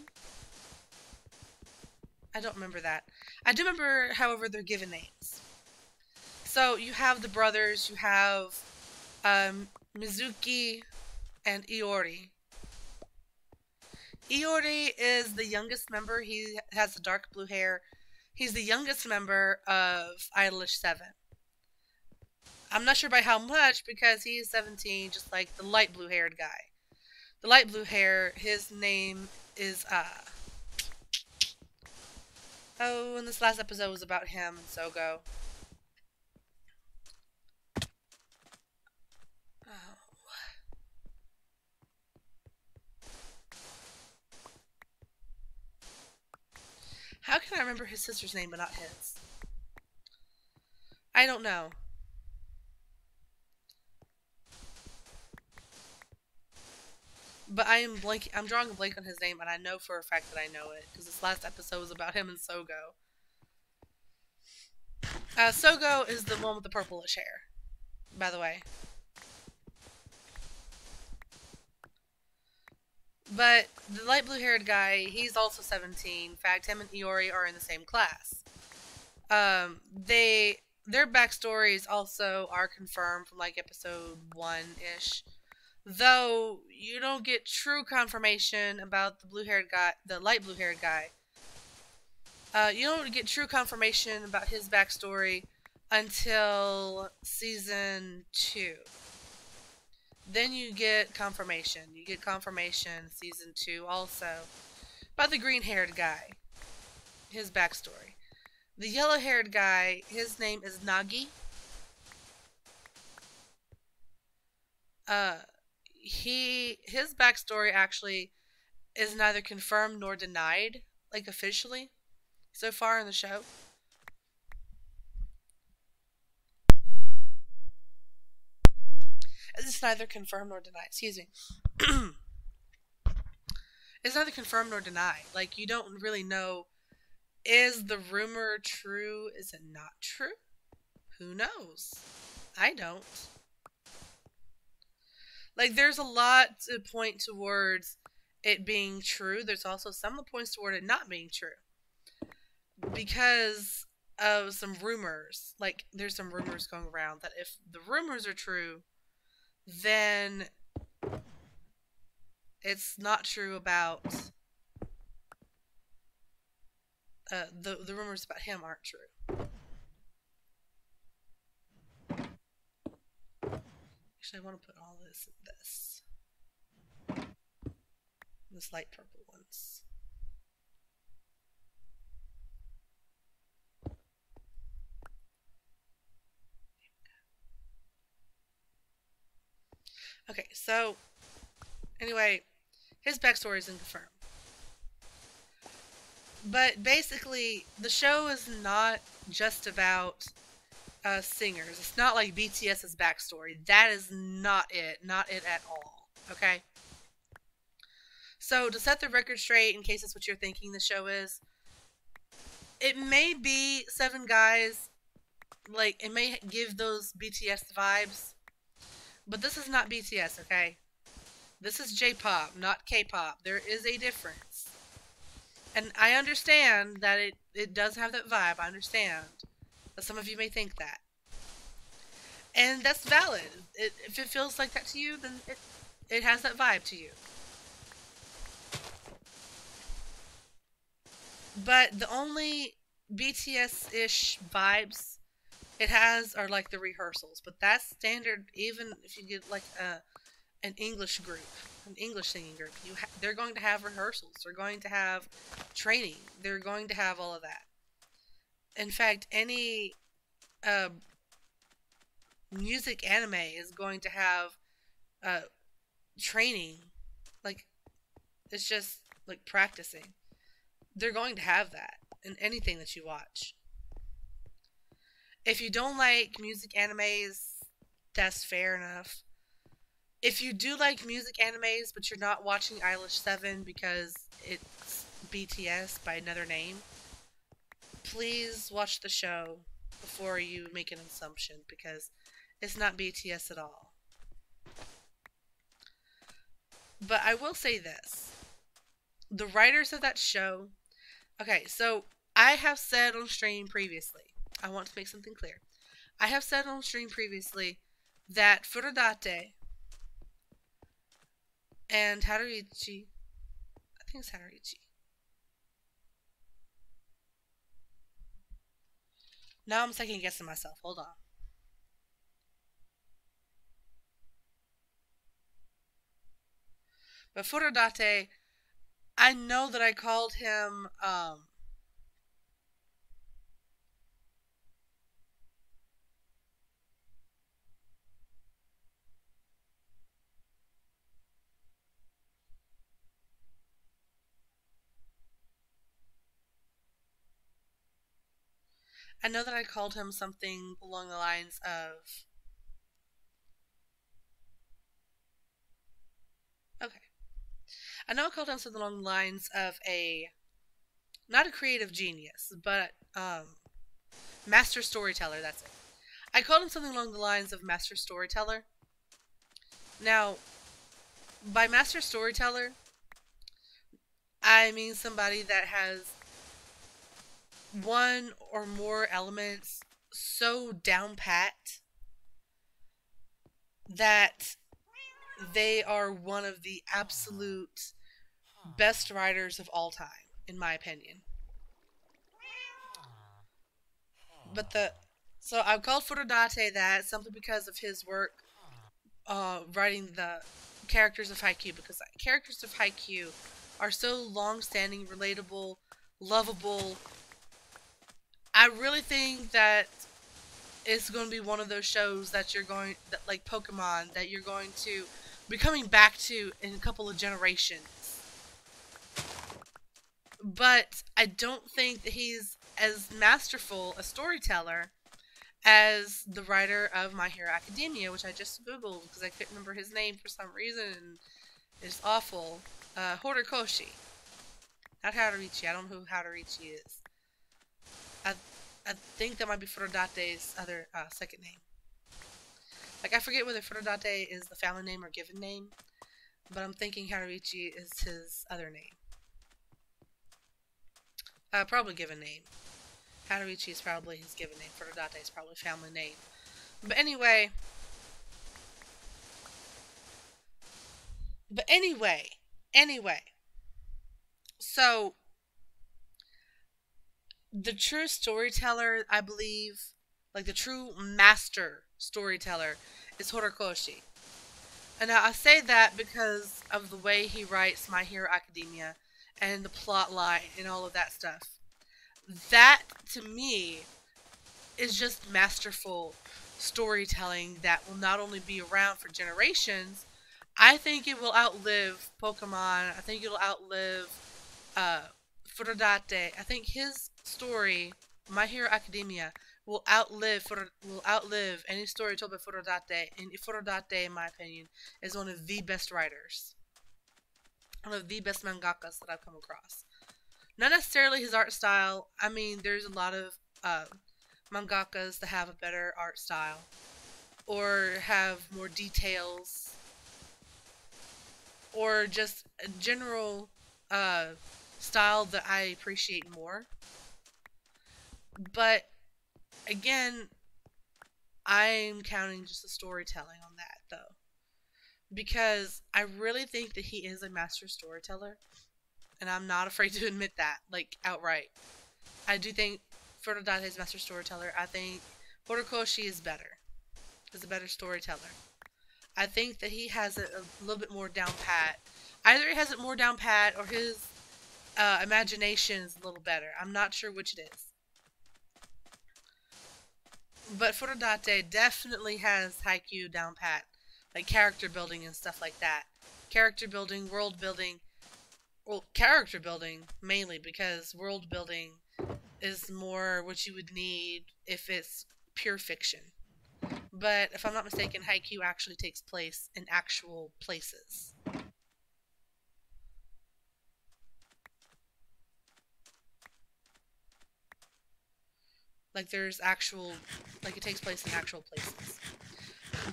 I don't remember that. I do remember, however, their given names. So, you have the brothers, you have, Mizuki and Iori. Iori is the youngest member. He has the dark blue hair. He's the youngest member of Idolish 7. I'm not sure by how much because he is 17, just like the light blue haired guy. The light blue hair, his name is, oh, and this last episode was about him and Sogo. Oh. How can I remember his sister's name but not his? I don't know. But I'm drawing a blank on his name, and I know for a fact that I know it, because this last episode was about him and Sogo. Sogo is the one with the purplish hair, by the way. But the light blue-haired guy, he's also 17. In fact, him and Iori are in the same class. Their backstories also are confirmed from, like, episode 1-ish. Though, you don't get true confirmation about the light blue-haired guy. You don't get true confirmation about his backstory until season 2. Then you get confirmation. You get confirmation season 2 also about the green-haired guy. His backstory. The yellow-haired guy, his name is Nagi. His backstory actually is neither confirmed nor denied like officially so far in the show. It's neither confirmed nor denied. Excuse me. It's neither confirmed nor denied. Like, you don't really know, is the rumor true? Is it not true? Who knows? I don't. Like, there's a lot to point towards it being true. There's also some that points toward it not being true. Because of some rumors. Like, there's some rumors going around that if the rumors are true, then it's not true about the rumors about him aren't true. Actually, I want to put all this in this light purple ones. Okay, so anyway, his backstory isn't confirmed. But basically, the show is not just about singers. It's not like BTS's backstory. That is not it. Not it at all. Okay? So, to set the record straight, in case that's what you're thinking the show is, it may be 7 guys. Like, it may give those BTS vibes. But this is not BTS, okay? This is J-pop, not K-pop. There is a difference. And I understand that it does have that vibe. I understand. But some of you may think that. And that's valid. If it feels like that to you, then it has that vibe to you. But the only BTS-ish vibes it has are like the rehearsals. But that's standard even if you get like an English group, an English singing group. They're going to have rehearsals. They're going to have training. They're going to have all of that. In fact, any music anime is going to have training. Like, it's just like practicing. They're going to have that in anything that you watch. If you don't like music animes, that's fair enough. If you do like music animes, but you're not watching Eilish 7 because it's BTS by another name, please watch the show before you make an assumption, because it's not BTS at all. But I will say this. The writers of that show... Okay, so I have said on stream previously, I want to make something clear. I have said on stream previously that Furudate and Haruichi, I think it's Haruichi. Now I'm second guessing myself. Hold on. But Furudate, I know that I called him, something along the lines of... Okay. I know I called him something along the lines of not a creative genius, but, master storyteller, that's it. I called him something along the lines of master storyteller. Now, by master storyteller, I mean somebody that has one or more elements so down pat that they are one of the absolute best writers of all time, in my opinion. But so I've called Furudate that simply because of his work writing the characters of Haikyuu, because the characters of Haikyuu are so long-standing, relatable, lovable. I really think that it's going to be one of those shows that like Pokemon, that you're going to be coming back to in a couple of generations. but I don't think that he's as masterful a storyteller as the writer of My Hero Academia, which I just googled because I couldn't remember his name for some reason, and it's awful. Horikoshi, not Haruichi. I don't know who Haruichi is. I I think that might be Furudate's other second name. Like, I forget whether Furudate is the family name or given name, but I'm thinking Haruichi is his other name. Probably given name. Haruichi is probably his given name. Furudate is probably family name. But anyway. Anyway. So, the true storyteller, I believe, like the true master storyteller, is Horikoshi. And I say that because of the way he writes My Hero Academia and the plot line and all of that stuff. That, to me, is just masterful storytelling that will not only be around for generations, I think it will outlive Pokemon. I think it'll outlive Furudate. I think his story, My Hero Academia, will outlive any story told by Furudate. And Furudate, in my opinion, is one of the best writers, one of the best mangakas that I've come across. Not necessarily his art style. I mean, there's a lot of mangakas that have a better art style or have more details or just a general style that I appreciate more. But again, I'm counting just the storytelling on that though, because I really think that he is a master storyteller, and I'm not afraid to admit that, like, outright. I do think Furudate is a master storyteller. I think Horikoshi is a better storyteller. I think that he has it a little bit more down pat. Either he has it more down pat or his imagination is a little better. I'm not sure which it is. But Furudate definitely has Haikyuu down pat. Like character building and stuff like that. Character building, world building. Well, character building mainly, because world building is more what you would need if it's pure fiction. But if I'm not mistaken, Haikyuu actually takes place in actual places. Like there's actual, like it takes place in actual places.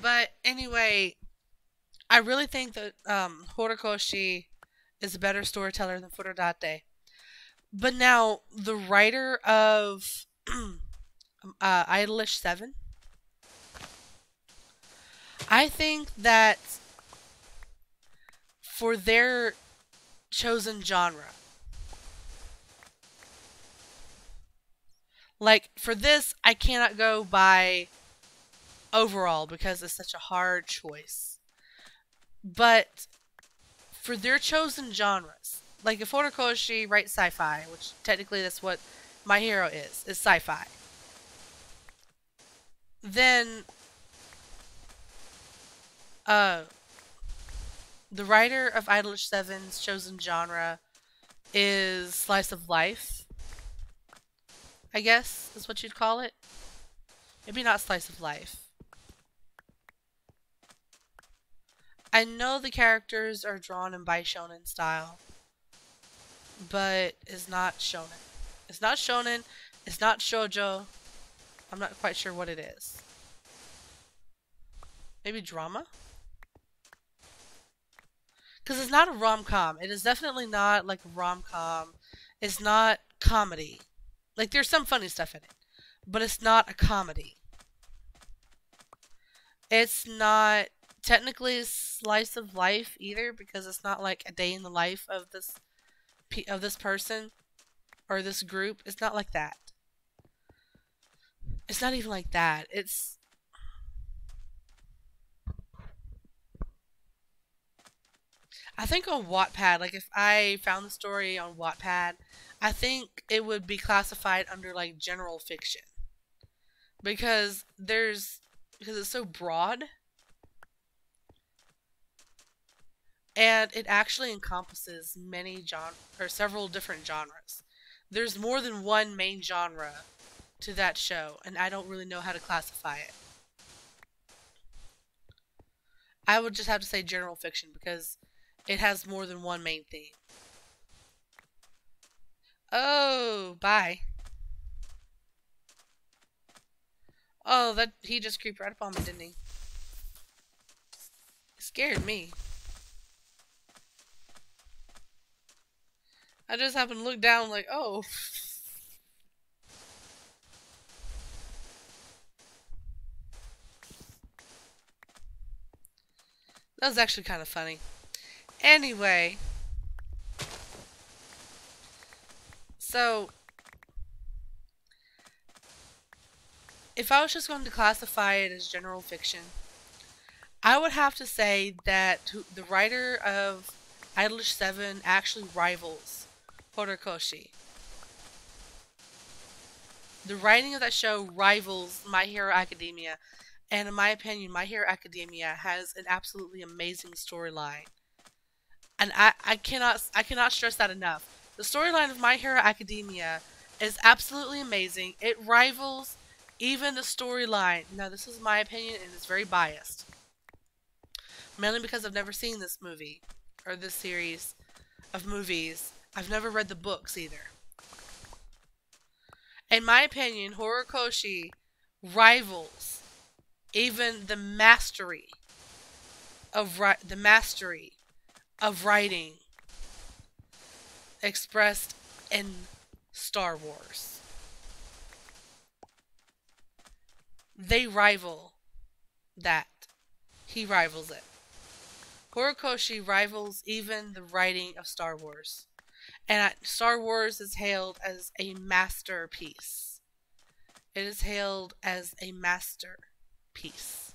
But anyway, I really think that Horikoshi is a better storyteller than Furudate. But now, the writer of Idolish 7, I think that for their chosen genre, like for this, I cannot go by overall because it's such a hard choice. But for their chosen genres, like if Horikoshi writes sci-fi, which technically that's what My Hero is sci-fi, then the writer of Idolish 7's chosen genre is slice of life, I guess is what you'd call it. Maybe not slice of life. I know the characters are drawn in Baishonen style, but it's not shonen. It's not shonen. It's not shoujo. I'm not quite sure what it is. Maybe drama? Because it's not a rom-com. It is definitely not like a rom-com. It's not comedy. Like, there's some funny stuff in it. But it's not a comedy. It's not technically a slice of life either, because it's not like a day in the life of this person or this group. It's not like that. It's not even like that. It's... I think on Wattpad, like if I found the story on Wattpad, I think it would be classified under like general fiction. Because it's so broad. and it actually encompasses several different genres. There's more than one main genre to that show, and I don't really know how to classify it. I would just have to say general fiction because it has more than one main theme. Oh, bye. Oh, that he just creeped right up on me, didn't he? It scared me. I just happened to look down like, oh. That was actually kind of funny. Anyway. So, if I was just going to classify it as general fiction, I would have to say that the writer of Idolish 7 actually rivals Horikoshi. The writing of that show rivals My Hero Academia, and in my opinion, My Hero Academia has an absolutely amazing storyline. And I cannot stress that enough. The storyline of My Hero Academia is absolutely amazing. It rivals even the storyline. Now, this is my opinion, and it's very biased. Mainly because I've never seen this movie, or this series of movies. I've never read the books either. In my opinion, Horikoshi rivals even the mastery of writing expressed in Star Wars. They rival that. He rivals it. Horikoshi rivals even the writing of Star Wars. And Star Wars is hailed as a masterpiece. It is hailed as a masterpiece.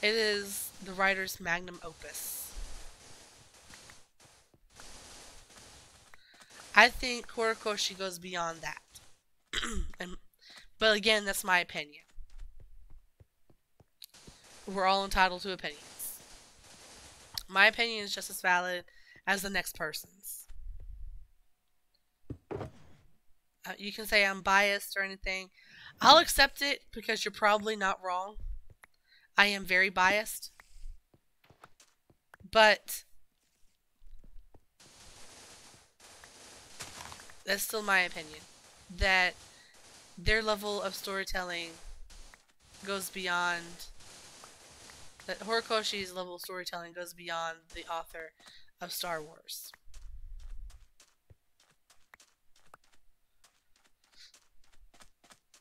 It is the writer's magnum opus. I think Horikoshi goes beyond that. But again, that's my opinion. We're all entitled to opinions. My opinion is just as valid as the next person's. You can say I'm biased or anything. I'll accept it because you're probably not wrong. I am very biased. But that's still my opinion. That their level of storytelling goes beyond... That Horikoshi's level of storytelling goes beyond the author of Star Wars.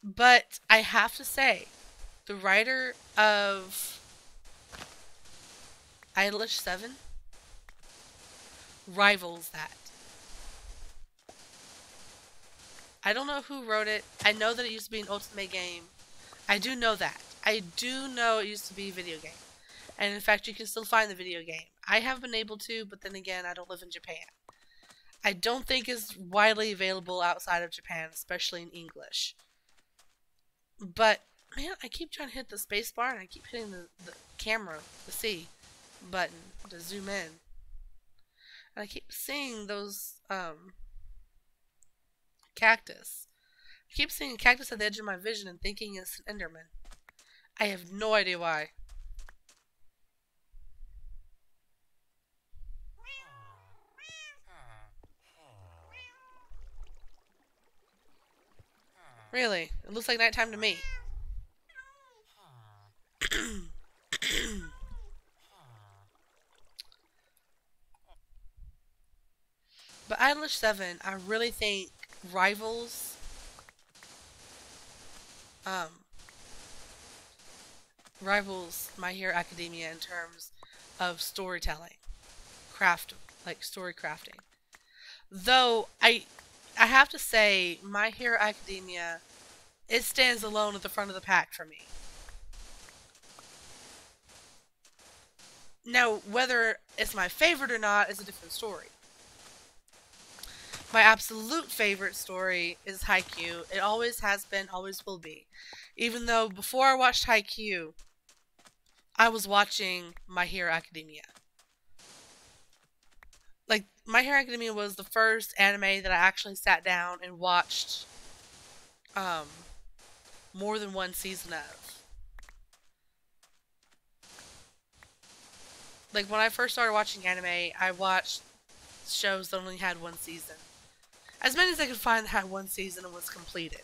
But I have to say, the writer of Idolish 7 rivals that. I don't know who wrote it. I know that it used to be an Ultimate game. I do know that. I do know it used to be a video game. And in fact, you can still find the video game. I have been able to, but then again, I don't live in Japan. I don't think it's widely available outside of Japan, especially in English. But, man, I keep trying to hit the space bar and I keep hitting the camera, the C button to zoom in. And I keep seeing those, cactus. I keep seeing a cactus at the edge of my vision and thinking it's an Enderman. I have no idea why. Really? It looks like nighttime to me. But Idolish 7, I really think rivals My Hero Academia in terms of storytelling. Story crafting. Though I have to say, My Hero Academia, it stands alone at the front of the pack for me. Now, whether it's my favorite or not is a different story. My absolute favorite story is Haikyuu. It always has been, always will be. Even though before I watched Haikyuu, I was watching My Hero Academia. Like, My Hero Academia was the first anime that I actually sat down and watched um, more than one season of. Like, when I first started watching anime, I watched shows that only had one season. As many as I could find that had one season and was completed.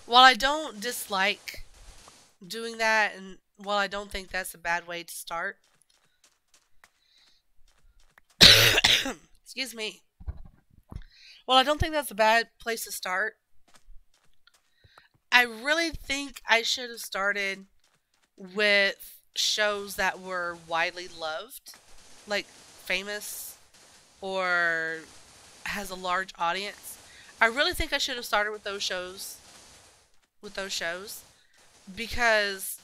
While I don't dislike doing that, and while I don't think that's a bad way to start, excuse me. While I don't think that's a bad place to start, I really think I should have started with shows that were widely loved, like famous or has a large audience. I really think I should have started with those shows. Because because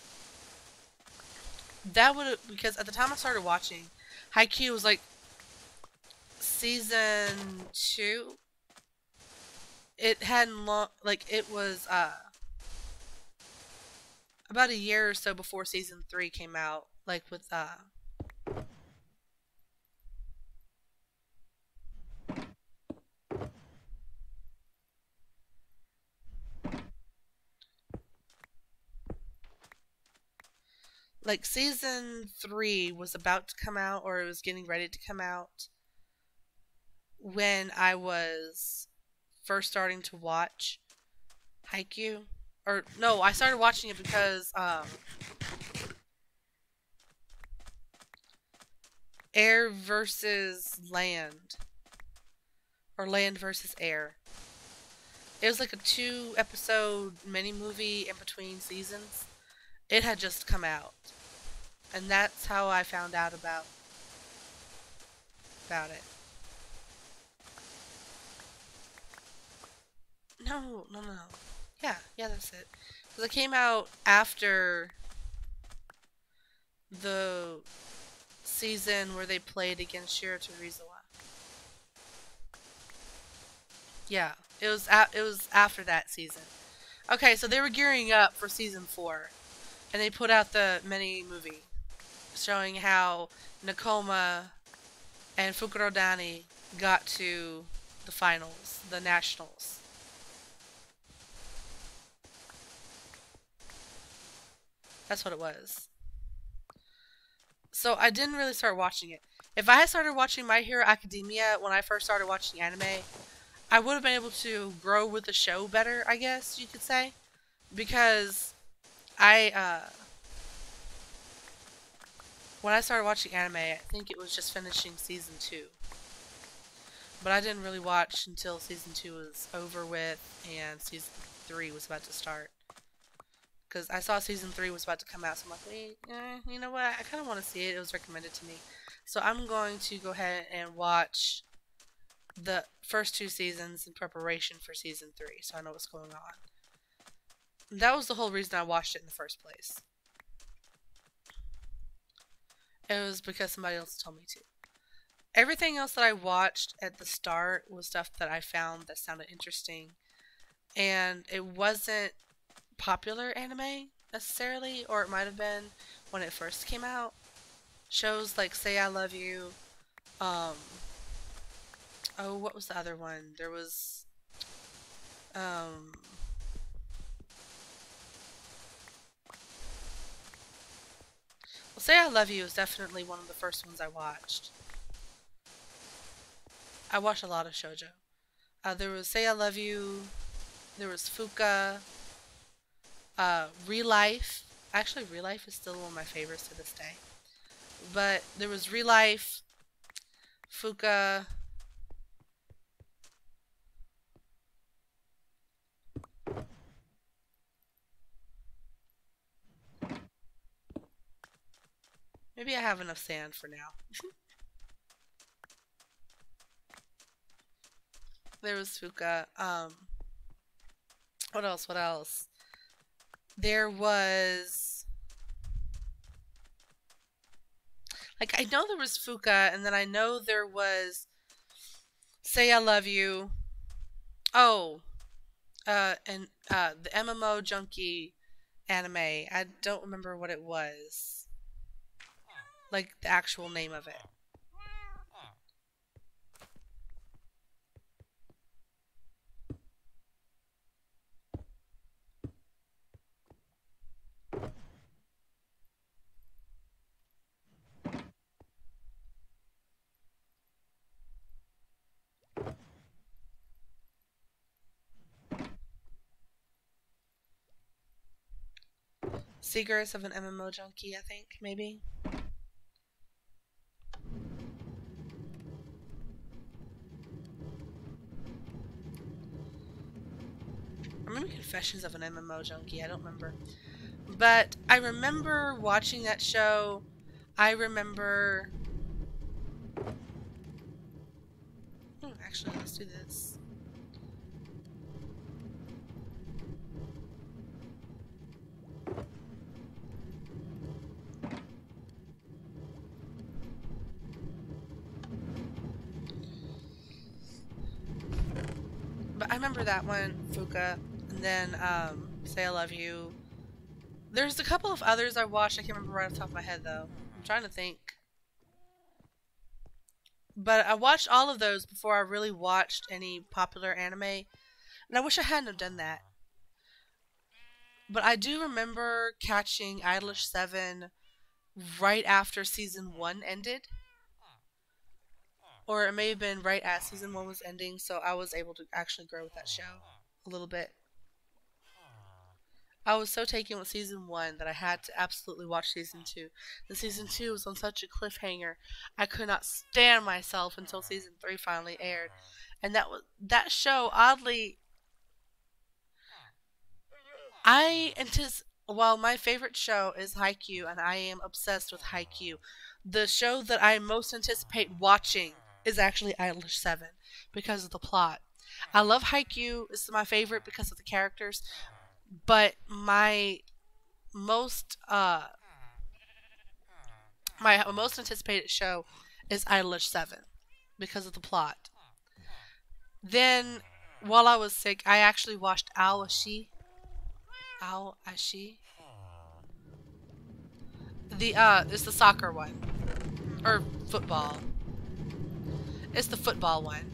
at the time I started watching, Haikyuu was like season 2. It hadn't it was about a year or so before season 3 came out, like with like season 3 was about to come out, or it was getting ready to come out when I was first starting to watch Haikyuu. Or no, I started watching it because Air versus Land, or Land versus Air. It was like a 2-episode mini movie in between seasons. It had just come out, and that's how I found out about it. No. Yeah, that's it. Because it came out after the season where they played against Shiratorizawa. Yeah, it was after that season. Okay, so they were gearing up for season 4, and they put out the mini movie showing how Nakoma and Fukurodani got to the finals, the nationals. That's what it was. So I didn't really start watching it. If I had started watching My Hero Academia when I first started watching anime, I would have been able to grow with the show better, I guess you could say. Because I, when I started watching anime, I think it was just finishing season 2. But I didn't really watch until season 2 was over with and season 3 was about to start. Because I saw season 3 was about to come out, so I'm like, wait, you know what? I kind of want to see it. It was recommended to me. So I'm going to go ahead and watch the first 2 seasons in preparation for season 3, so I know what's going on. And that was the whole reason I watched it in the first place. It was because somebody else told me to. Everything else that I watched at the start was stuff that I found that sounded interesting. And it wasn't popular anime necessarily, or it might have been when it first came out. Shows like Say I Love You. Oh, what was the other one? There was well, Say I Love You is definitely one of the first ones I watched. I watched a lot of shoujo. There was Say I Love You. There was Fuka. Real Life. Actually, Real Life is still one of my favorites to this day. But there was Real Life, Fuka. Maybe I have enough sand for now. There was Fuka. What else? What else? There was... Like, I know there was Fuka, and then I know there was Say I Love You. Oh, the MMO Junkie anime. I don't remember what it was. Like the actual name of it. Secrets of an MMO Junkie, I think, maybe. Or maybe Confessions of an MMO Junkie, I don't remember. But I remember watching that show. I remember... actually, let's do this. But I remember that one, Fuka, and then Say I Love You. There's a couple of others I watched. I can't remember right off the top of my head, though. I'm trying to think. But I watched all of those before I really watched any popular anime. And I wish I hadn't have done that. But I do remember catching Idolish 7 right after Season 1 ended. Or it may have been right as Season 1 was ending, so I was able to actually grow with that show a little bit. I was so taken with Season 1 that I had to absolutely watch Season 2. And Season 2 was on such a cliffhanger, I could not stand myself until Season 3 finally aired. And that show, oddly... While my favorite show is Haikyuu, and I am obsessed with Haikyuu, the show that I most anticipate watching is actually Idolish 7 because of the plot. I love Haikyuu. It's my favorite because of the characters, but my most anticipated show is Idolish 7 because of the plot. Then, while I was sick, I actually watched Awashi. It's the soccer one. Or football. It's the football one.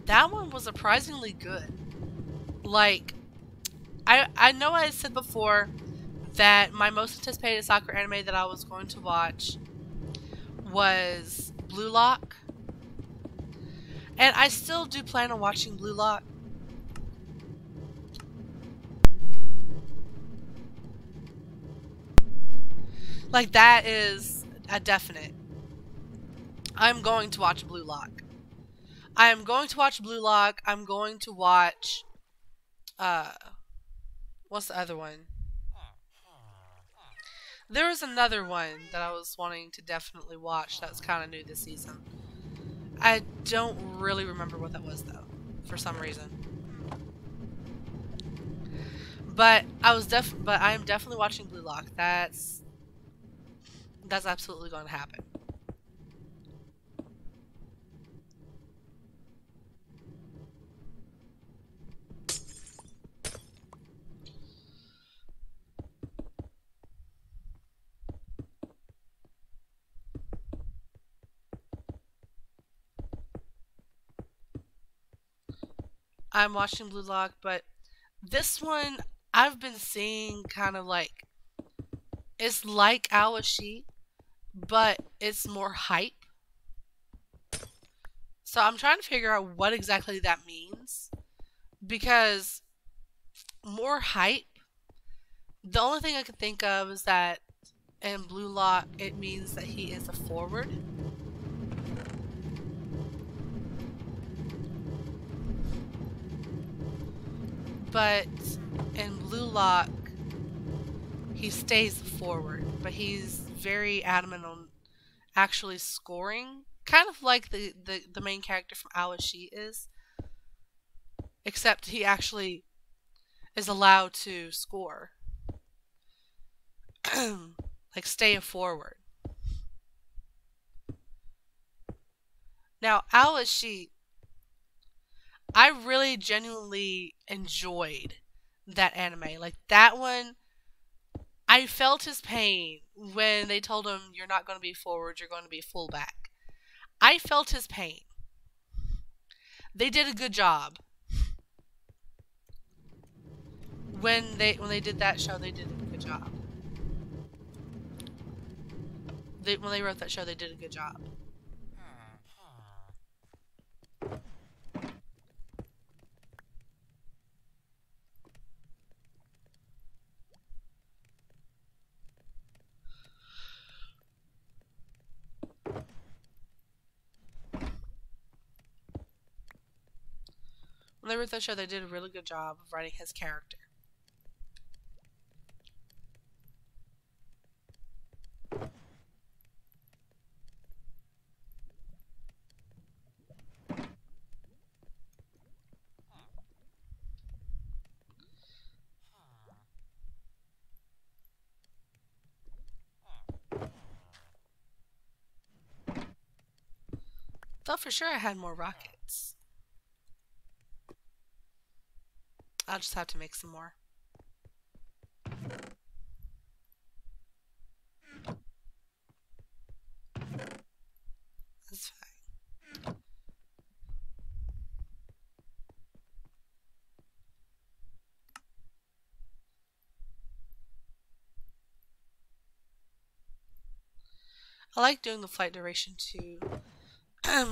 That one was surprisingly good. Like, I know I said before that my most anticipated soccer anime that I was going to watch was Blue Lock. And I still do plan on watching Blue Lock. Like, that is a definite. I'm going to watch Blue Lock. I am going to watch Blue Lock. I'm going to watch... what's the other one? There was another one that I was wanting to definitely watch that was kind of new this season. I don't really remember what that was, though, for some reason. But I am definitely watching Blue Lock. That's absolutely going to happen. I'm watching Blue Lock, but this one I've been seeing kind of like, it's like Awashi, but it's more hype. So I'm trying to figure out what exactly that means, because more hype, the only thing I can think of is that and blue lock, it means that he is a forward. But in blue lock, he stays forward, but he's very adamant on actually scoring, kind of like the main character from Awashi is, except he actually is allowed to score. Like stay forward. Now, Awashi, I really genuinely enjoyed that anime. Like that one, I felt his pain when they told him you're not going to be forward, you're going to be fullback. I felt his pain. They did a good job. When they did that show, they did a good job. When they wrote that show, they did a good job. When they wrote that show, they did a really good job of writing his character. Thought for sure I had more rockets. I'll just have to make some more. That's fine. I like doing the flight duration too.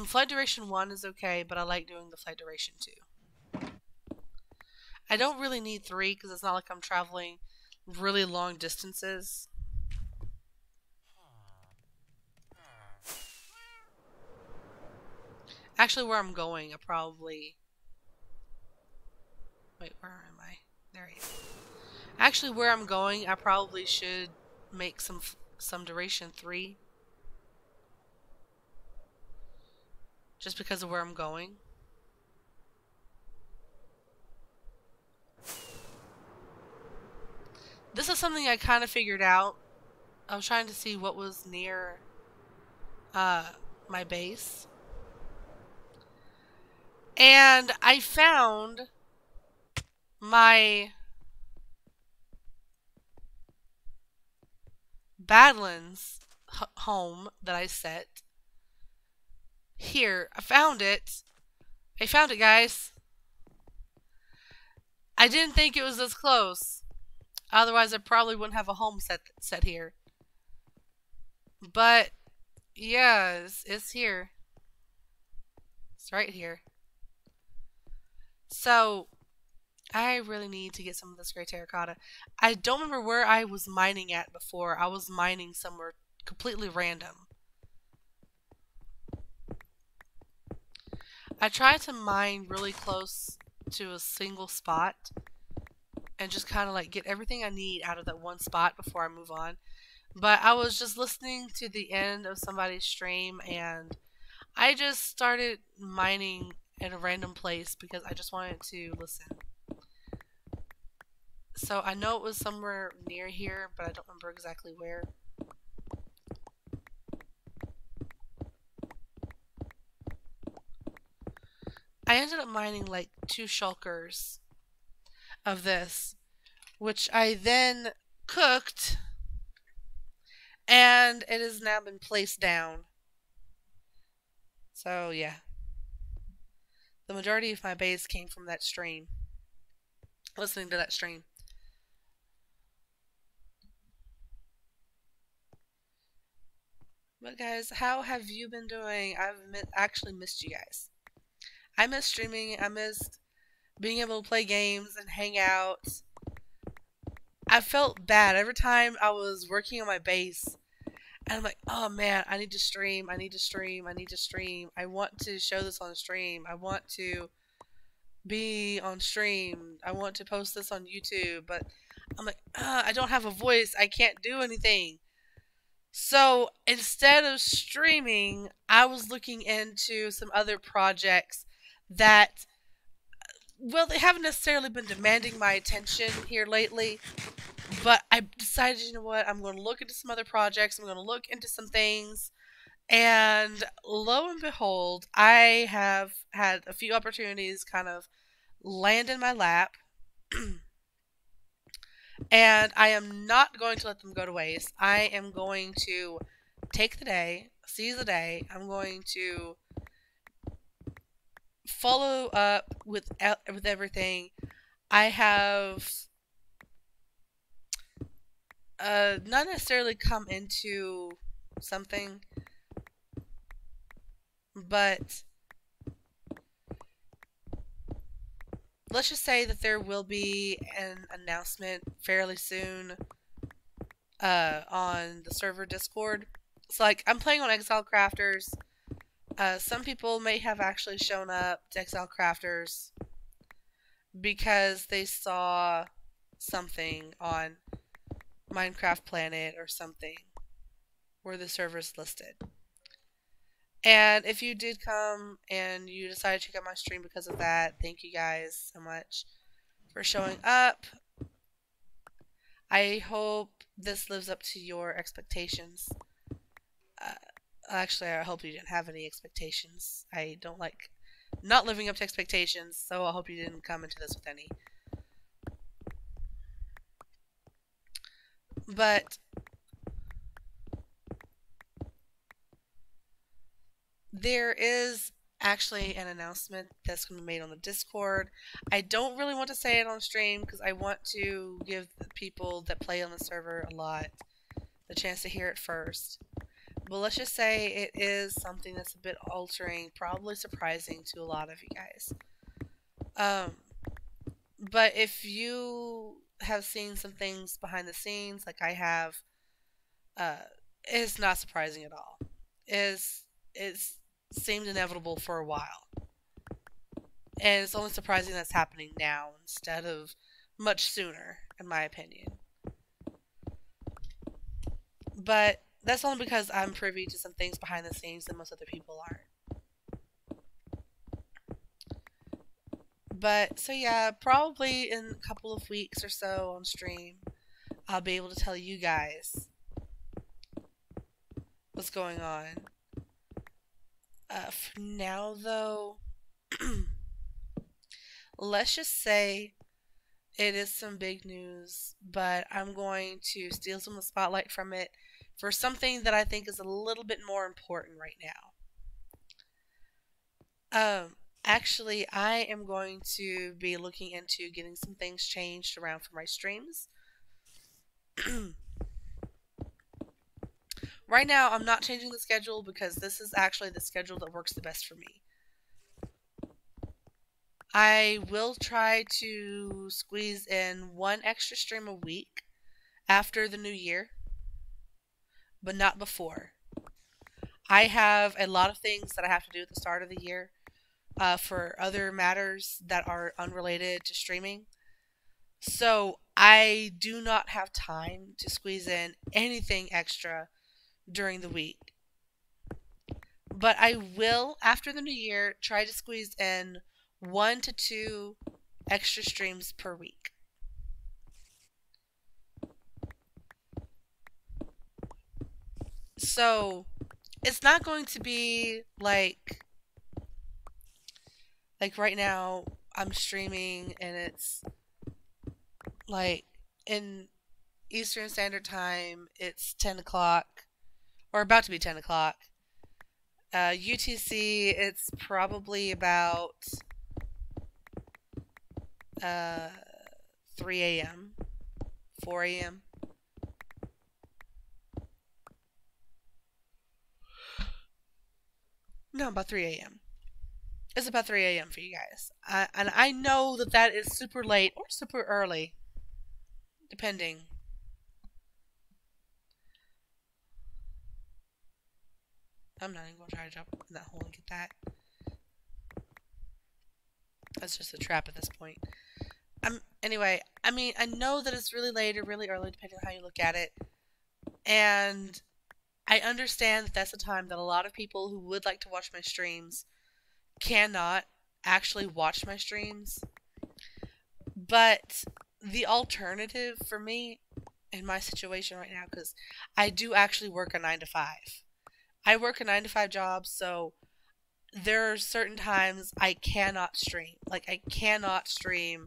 Flight duration 1 is okay, but I like doing the flight duration 2. I don't really need 3 because it's not like I'm traveling really long distances. Actually, where I'm going, I probably... Wait, where am I? There he is. Actually, where I'm going, I probably should make some duration 3. Just because of where I'm going. This is something I kind of figured out. I was trying to see what was near my base. And I found my Badlands home that I set. Here, I found it. I found it, guys. I didn't think it was this close. Otherwise, I probably wouldn't have a home set here. But, yeah, it's here. It's right here. So, I really need to get some of this gray terracotta. I don't remember where I was mining at before. I was mining somewhere completely random. I try to mine really close to a single spot and just kind of like get everything I need out of that one spot before I move on. But I was just listening to the end of somebody's stream and I just started mining in a random place because I just wanted to listen. So I know it was somewhere near here, but I don't remember exactly where. I ended up mining like 2 shulkers of this, which I then cooked, and it has now been placed down. So yeah, the majority of my base came from that stream, listening to that stream. But guys, how have you been doing? I've actually missed you guys. I missed streaming. I missed being able to play games and hang out. I felt bad every time I was working on my base. And I'm like, oh man, I need to stream. I need to stream. I need to stream. I want to show this on stream. I want to be on stream. I want to post this on YouTube. But I'm like, I don't have a voice. I can't do anything. So instead of streaming, I was looking into some other projects that, well, they haven't necessarily been demanding my attention here lately. But I decided, you know what, I'm going to look into some other projects. I'm going to look into some things. And lo and behold, I have had a few opportunities kind of land in my lap. And I am not going to let them go to waste. I am going to take the day, seize the day. I'm going to follow up with everything. I have not necessarily come into something, but let's just say that there will be an announcement fairly soon on the server Discord. It's like, I'm playing on Exile Crafters. Some people may have actually shown up to Exile Crafters because they saw something on Minecraft Planet or something where the server's listed. And if you did come and you decided to check out my stream because of that, thank you guys so much for showing up. I hope this lives up to your expectations. Actually, I hope you didn't have any expectations. I don't like not living up to expectations, so I hope you didn't come into this with any. But there is actually an announcement that's going to be made on the Discord. I don't really want to say it on stream because I want to give the people that play on the server a lot the chance to hear it first. But let's just say it is something that's a bit altering, probably surprising to a lot of you guys. But if you have seen some things behind the scenes, like I have, it's not surprising at all. It's seemed inevitable for a while. And it's only surprising that's happening now instead of much sooner, in my opinion. But that's only because I'm privy to some things behind the scenes that most other people aren't. But, so yeah, probably in a couple of weeks or so on stream, I'll be able to tell you guys what's going on. For now, though, let's just say it is some big news, but I'm going to steal some of the spotlight from it for something that I think is a little bit more important right now. Actually, I am going to be looking into getting some things changed around for my streams. Right now, I'm not changing the schedule because this is actually the schedule that works the best for me. I will try to squeeze in one extra stream a week after the new year, but not before. I have a lot of things that I have to do at the start of the year for other matters that are unrelated to streaming. So I do not have time to squeeze in anything extra during the week. But I will, after the new year, try to squeeze in 1 to 2 extra streams per week. So it's not going to be like right now I'm streaming and it's like in Eastern Standard Time, it's 10 o'clock, or about to be 10 o'clock. UTC, it's probably about 3 a.m., 4 a.m. No, about 3 a.m. It's about 3 a.m. for you guys. And I know that that is super late or super early, depending. I'm not even going to try to jump in that hole and get that. That's just a trap at this point. Anyway, I mean, I know that it's really late or really early, depending on how you look at it. And I understand that that's a time that a lot of people who would like to watch my streams cannot actually watch my streams. But the alternative for me in my situation right now, because I do actually work a 9 to 5. I work a 9 to 5 job, so there are certain times I cannot stream. Like, I cannot stream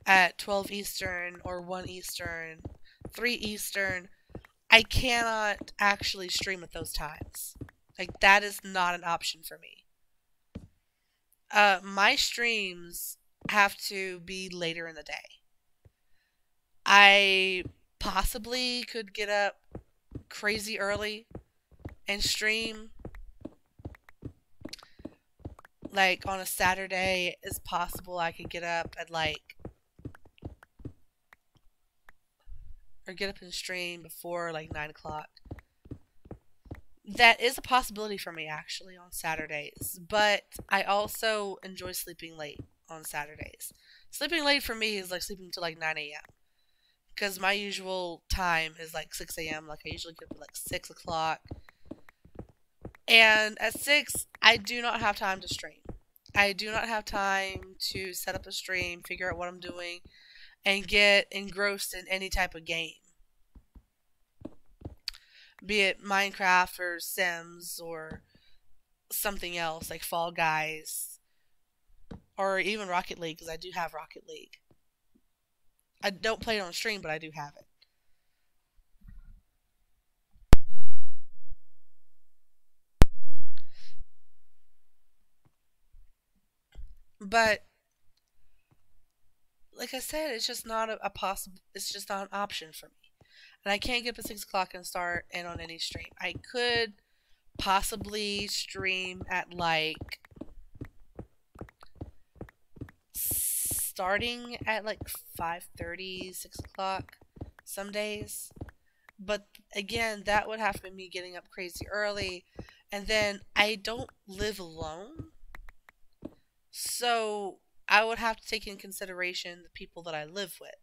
at 12 Eastern or 1 Eastern, 3 Eastern. I cannot actually stream at those times. Like, that is not an option for me. My streams have to be later in the day. I possibly could get up crazy early and stream. Like, on a Saturday, it's possible I could get up at or get up and stream before 9 o'clock. That is a possibility for me, actually, on Saturdays. But I also enjoy sleeping late on Saturdays. Sleeping late for me is like sleeping till 9 a.m. Because my usual time is 6 a.m. Like, I usually get up at 6 o'clock. And at 6, I do not have time to stream. I do not have time to set up a stream, figure out what I'm doing, and get engrossed in any type of game. Be it Minecraft or Sims or something else like Fall Guys or even Rocket League, because I do have Rocket League. I don't play it on stream, but I do have it. But like I said, it's just not a possible. It's just not an option for me, and I can't get up at 6 o'clock and start in on any stream. I could possibly stream at starting at 5:30, 6 o'clock some days. But again, that would have to be me getting up crazy early, and then I don't live alone. So I would have to take in consideration the people that I live with,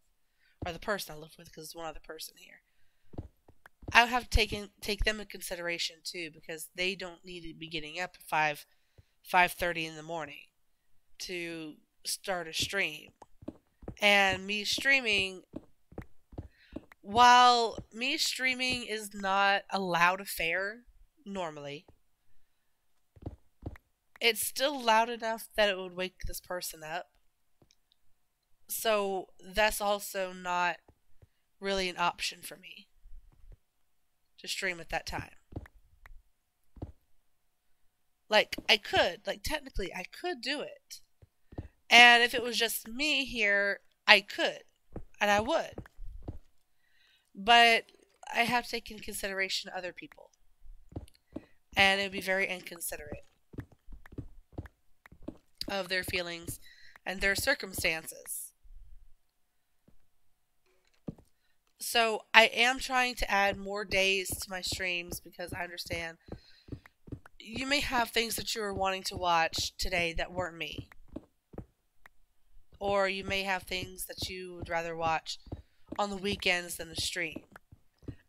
or the person I live with, because there's one other person here. I would have to take them in consideration too, because they don't need to be getting up at 5:30 in the morning to start a stream. And me streaming, while me streaming is not a loud affair normally, it's still loud enough that it would wake this person up. So that's also not really an option for me to stream at that time. I could, technically, I could do it. And if it was just me here, I could. And I would. But I have to take into consideration other people. And it would be very inconsiderate of their feelings and their circumstances. So I am trying to add more days to my streams, because I understand you may have things that you are wanting to watch today that weren't me. Or you may have things that you would rather watch on the weekends than a stream.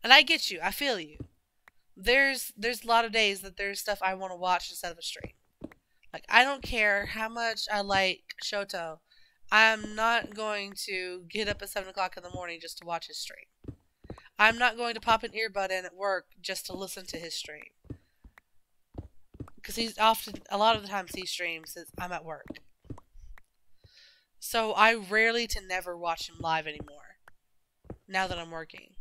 And I get you. I feel you. There's a lot of days that there's stuff I want to watch instead of a stream. I don't care how much I like Shoto. I'm not going to get up at 7 o'clock in the morning just to watch his stream. I'm not going to pop an earbud in at work just to listen to his stream. Because a lot of the times he streams, I'm at work. So I rarely to never watch him live anymore, now that I'm working.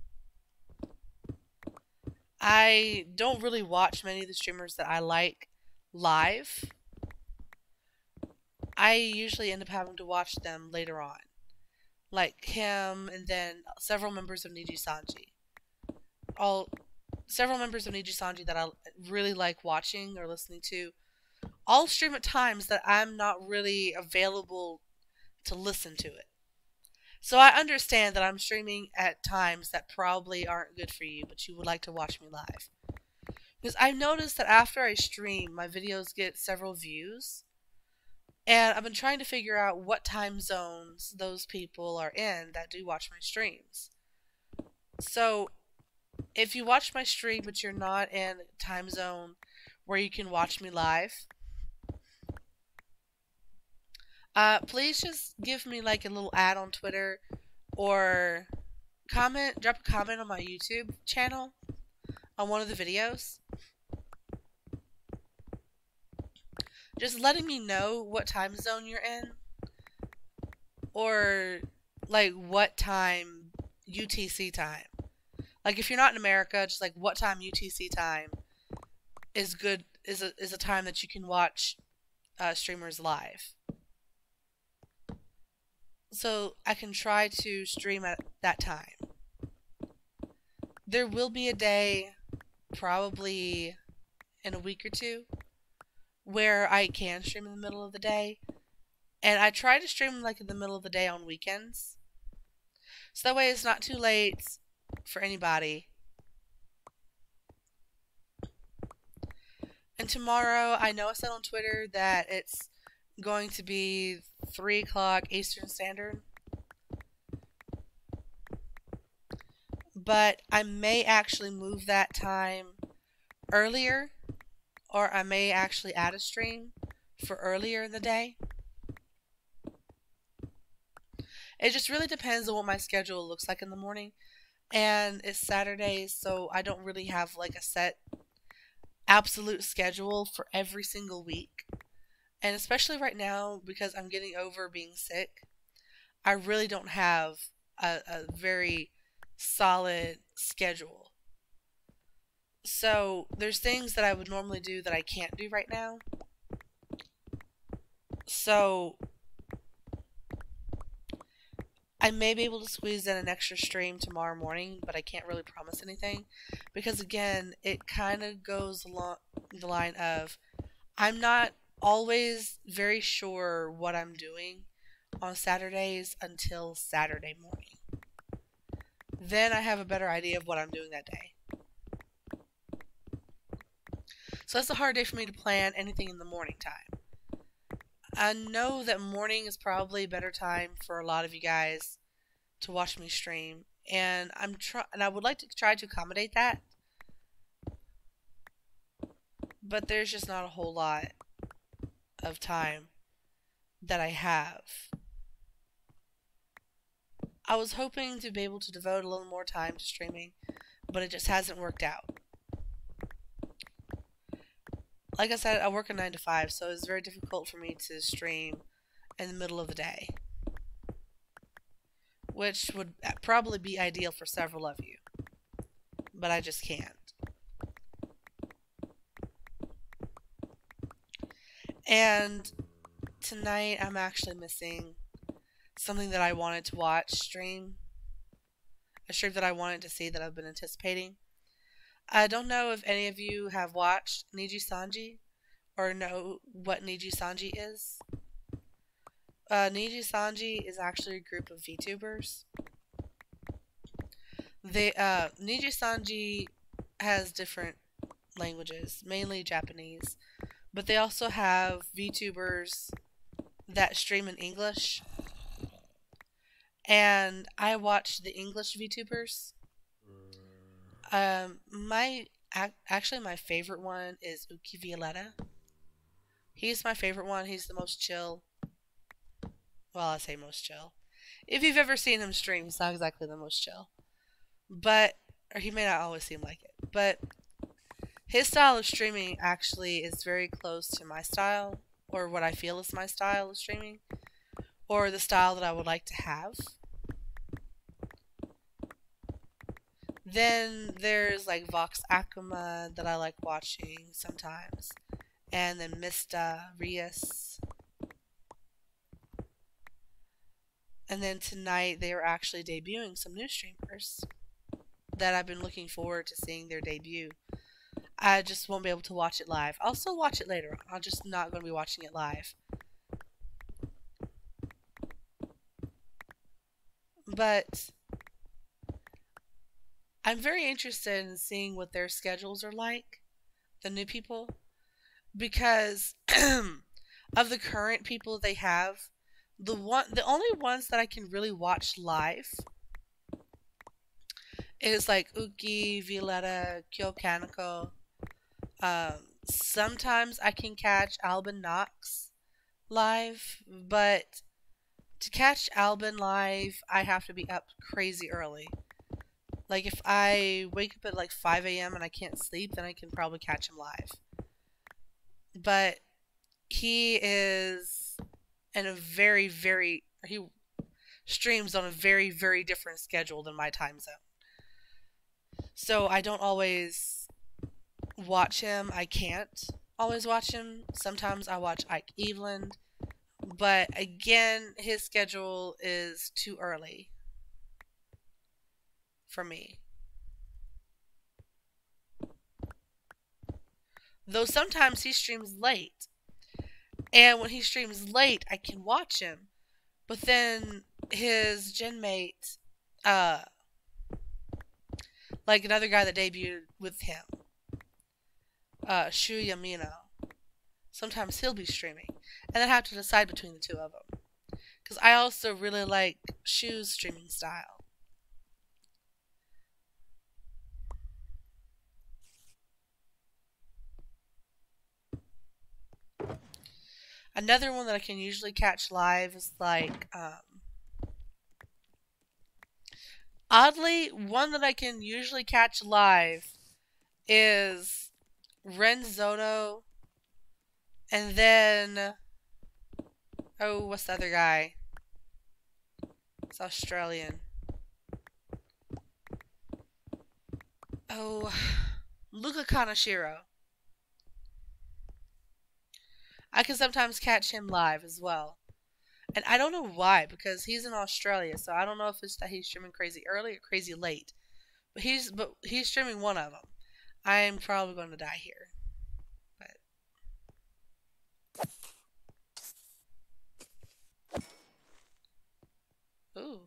I don't really watch many of the streamers that I like live. I usually end up having to watch them later on. Like him, and then several members of Nijisanji. Several members of Nijisanji that I really like watching or listening to. All stream at times that I'm not really available to listen to it. So I understand that I'm streaming at times that probably aren't good for you, but you would like to watch me live. Because I've noticed that after I stream, my videos get several views. And I've been trying to figure out what time zones those people are in that do watch my streams. So if you watch my stream but you're not in a time zone where you can watch me live, please just give me like a little ad on Twitter or drop a comment on my YouTube channel on one of the videos. Just letting me know what time zone you're in or like what time UTC time. Like if you're not in America, just like what time UTC time is good is a time that you can watch streamers live. So I can try to stream at that time. There will be a day, probably in a week or two, where I can stream in the middle of the day. And I try to stream like in the middle of the day on weekends. So that way it's not too late for anybody. And tomorrow, I know I said on Twitter that it's going to be 3 o'clock Eastern Standard. But I may actually move that time earlier, or I may actually add a stream for earlier in the day. It just really depends on what my schedule looks like in the morning. And it's Saturday, so I don't really have like a set absolute schedule for every single week. And especially right now, because I'm getting over being sick, I really don't have a very solid schedule. So there's things that I would normally do that I can't do right now. So I may be able to squeeze in an extra stream tomorrow morning, but I can't really promise anything. Because again, it kind of goes along the line of I'm not always very sure what I'm doing on Saturdays until Saturday morning. Then I have a better idea of what I'm doing that day. So that's a hard day for me to plan anything in the morning time. I know that morning is probably a better time for a lot of you guys to watch me stream, and I would like to try to accommodate that. But there's just not a whole lot of time that I have. I was hoping to be able to devote a little more time to streaming, but it just hasn't worked out. Like I said, I work a 9 to 5, so it's very difficult for me to stream in the middle of the day, which would probably be ideal for several of you, but I just can't. And tonight I'm actually missing something that I wanted to watch stream. A stream that I wanted to see that I've been anticipating. I don't know if any of you have watched Niji Sanji or know what Niji Sanji is. Niji Sanji is actually a group of VTubers. Niji Sanji has different languages, mainly Japanese, but they also have VTubers that stream in English. And I watch the English VTubers. Actually my favorite one is Uki Violetta. He's my favorite one. He's the most chill. Well, I say most chill. If you've ever seen him stream, he's not exactly the most chill. But, or he may not always seem like it. But his style of streaming actually is very close to my style, or what I feel is my style of streaming, or the style that I would like to have. Then there's like Vox Akuma that I like watching sometimes. And then Mista Rias. And then tonight they are actually debuting some new streamers that I've been looking forward to seeing their debut. I just won't be able to watch it live. I'll still watch it later on. I'm just not going to be watching it live. But I'm very interested in seeing what their schedules are like, the new people, because of the current people they have, the only ones that I can really watch live is like Uki, Violetta, Kyo Kaneko. Sometimes I can catch Albin Knox live, but to catch Albin live, I have to be up crazy early. Like, if I wake up at like 5 a.m. and I can't sleep, then I can probably catch him live. But he is in a he streams on a very, very different schedule than my time zone. So I don't always watch him. I can't always watch him. Sometimes I watch Ike Eveland. But again, his schedule is too early for me. Though sometimes he streams late. And when he streams late, I can watch him. But then his gen mate, like another guy that debuted with him, Shu Yamino, sometimes he'll be streaming. And I have to decide between the two of them. Because I also really like Shu's streaming style. Another one that I can usually catch live is like, oddly, one that I can usually catch live is Renzono, and then, oh, what's the other guy? It's Australian. Oh, Luca Kanashiro. I can sometimes catch him live as well. And I don't know why, because he's in Australia, so I don't know if it's that he's streaming crazy early or crazy late. But he's streaming one of them. I'm probably going to die here. But ooh.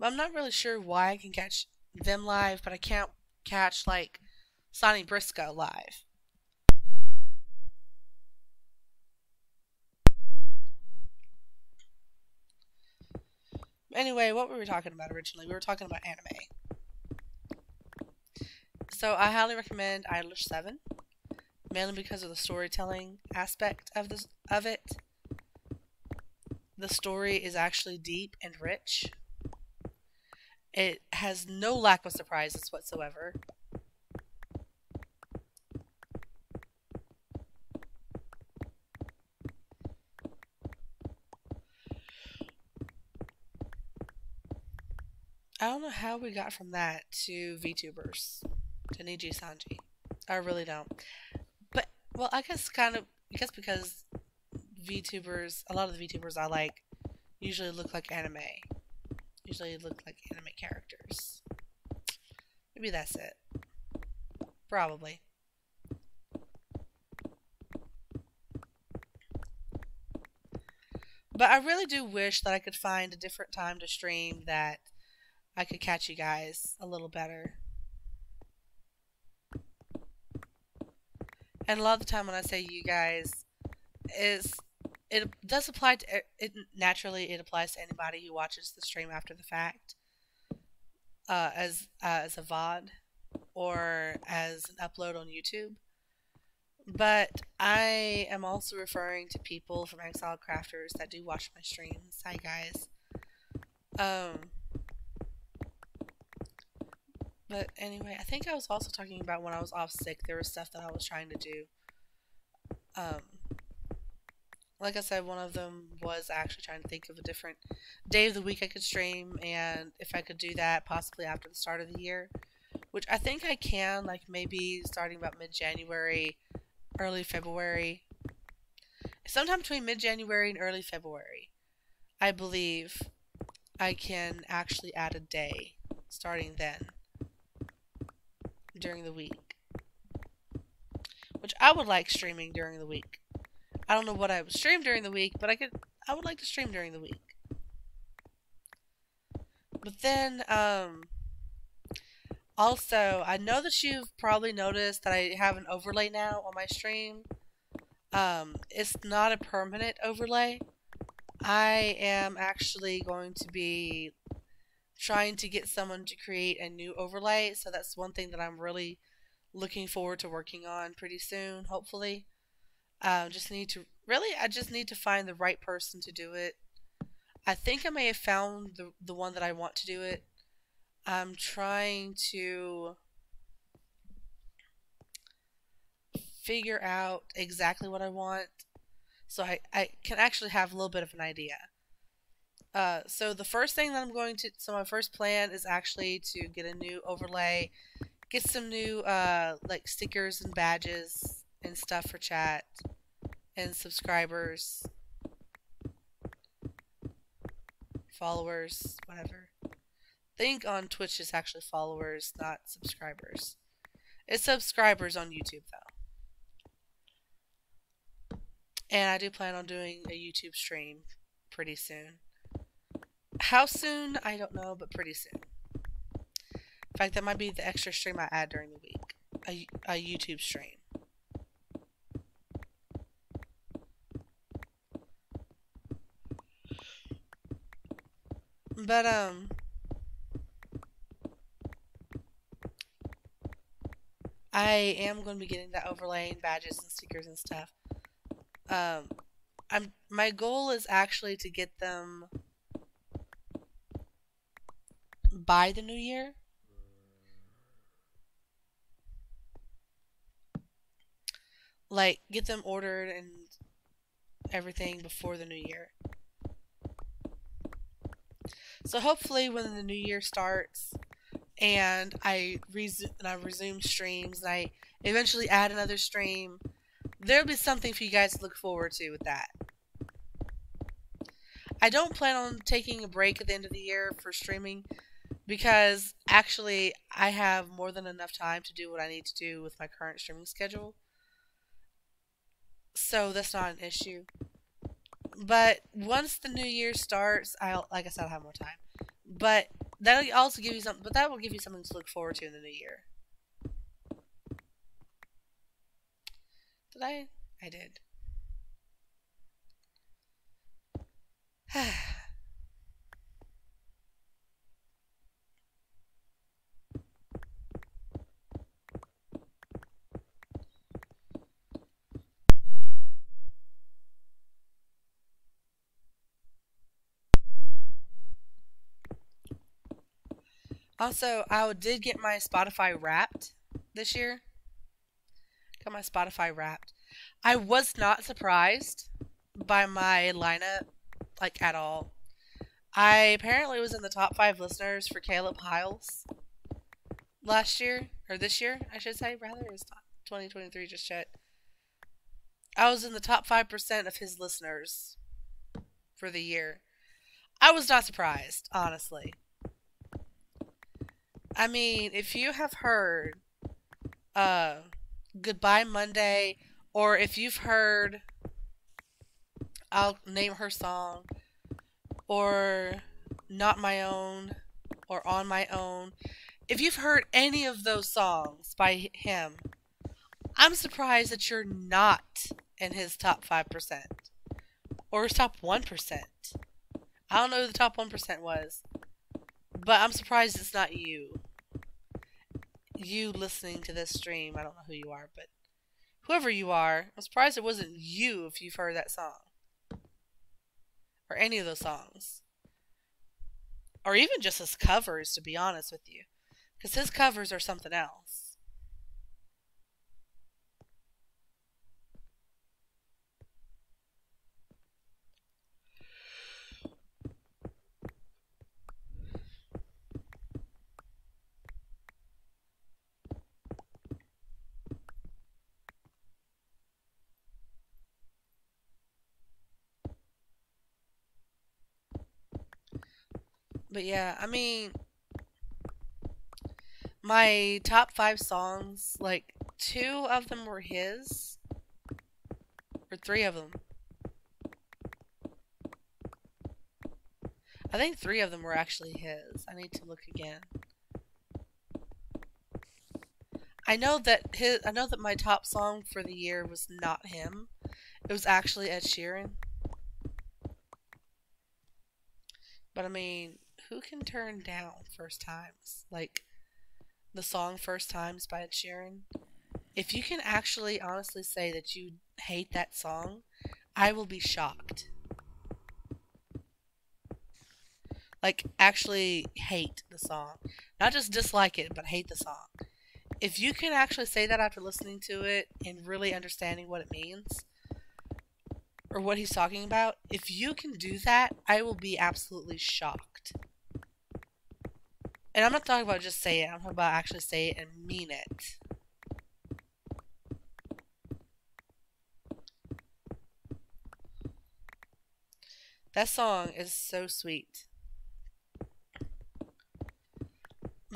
I'm not really sure why I can catch them live, but I can't catch, like, Sonny Briscoe live. Anyway, what were we talking about originally? We were talking about anime. So I highly recommend Idolish 7, mainly because of the storytelling aspect of it. The story is actually deep and rich. It has no lack of surprises whatsoever. I don't know how we got from that to VTubers, to Niji Sanji. I really don't. But, well, I guess because VTubers, a lot of the VTubers I like, usually look like anime. Usually look like anime characters. Maybe that's it. Probably. But I really do wish that I could find a different time to stream that I could catch you guys a little better. And a lot of the time when I say you guys, it does apply to it. Naturally, it applies to anybody who watches the stream after the fact, as a VOD or as an upload on YouTube. But I am also referring to people from Exiled Crafters that do watch my streams. Hi guys. But anyway, I think I was also talking about when I was off sick, there was stuff that I was trying to do. Like I said, one of them was actually trying to think of a different day of the week I could stream, and if I could do that possibly after the start of the year, which I think I can, like maybe starting about mid-January, early February. Sometime between mid-January and early February, I believe I can actually add a day starting then. during the week, which I would like streaming during the week. I don't know what I would stream during the week, but I would like to stream during the week. But then, also, I know that you've probably noticed that I have an overlay now on my stream. It's not a permanent overlay. I am actually going to be trying to get someone to create a new overlay, so that's one thing that I'm really looking forward to working on pretty soon, hopefully. I just need to find the right person to do it. I think I may have found the one that I want to do it. I'm trying to figure out exactly what I want so I can actually have a little bit of an idea. So the first thing that so my first plan is actually to get a new overlay, get some new like stickers and badges and stuff for chat and subscribers, followers, whatever. I think on Twitch it's actually followers, not subscribers. It's subscribers on YouTube though. And I do plan on doing a YouTube stream pretty soon. How soon? I don't know, but pretty soon. In fact, that might be the extra stream I add during the week. A YouTube stream. But, I am going to be getting that overlay and badges and stickers and stuff. My goal is actually to get them by the new year. Like, get them ordered and everything before the new year. So hopefully when the new year starts and I resume streams and I eventually add another stream, there'll be something for you guys to look forward to with that. I don't plan on taking a break at the end of the year for streaming because actually I have more than enough time to do what I need to do with my current streaming schedule. So that's not an issue. But once the new year starts, like I said, I'll have more time. But that'll also give you something. But that will give you something to look forward to in the new year. Did I? I did. Also, I did get my Spotify Wrapped this year. Got my Spotify Wrapped. I was not surprised by my lineup, like, at all. I apparently was in the top 5 listeners for Caleb Hiles last year, or this year, I should say, rather. It's not 2023 just yet. I was in the top 5% of his listeners for the year. I was not surprised, honestly. I mean, if you have heard Goodbye Monday, or if you've heard I'll Name Her Song, or Not My Own, or On My Own, if you've heard any of those songs by him, I'm surprised that you're not in his top 5%. Or his top 1%. I don't know who the top 1% was. But I'm surprised it's not you. You listening to this stream, I don't know who you are, but whoever you are, I'm surprised it wasn't you if you've heard that song. Or any of those songs. Or even just his covers, to be honest with you. Because his covers are something else. But yeah, I mean, My top 5 songs, like 2 of them were his, or 3 of them. I think 3 of them were actually his. I need to look again. I know that my top song for the year was not him. It was actually Ed Sheeran. But I mean, who can turn down First Times? Like the song First Times by Ed Sheeran. If you can actually honestly say that you hate that song, I will be shocked. Like, actually hate the song. Not just dislike it, but hate the song. If you can actually say that after listening to it and really understanding what it means, or what he's talking about, if you can do that, I will be absolutely shocked. And I'm not talking about just say it, I'm talking about actually say it and mean it. That song is so sweet.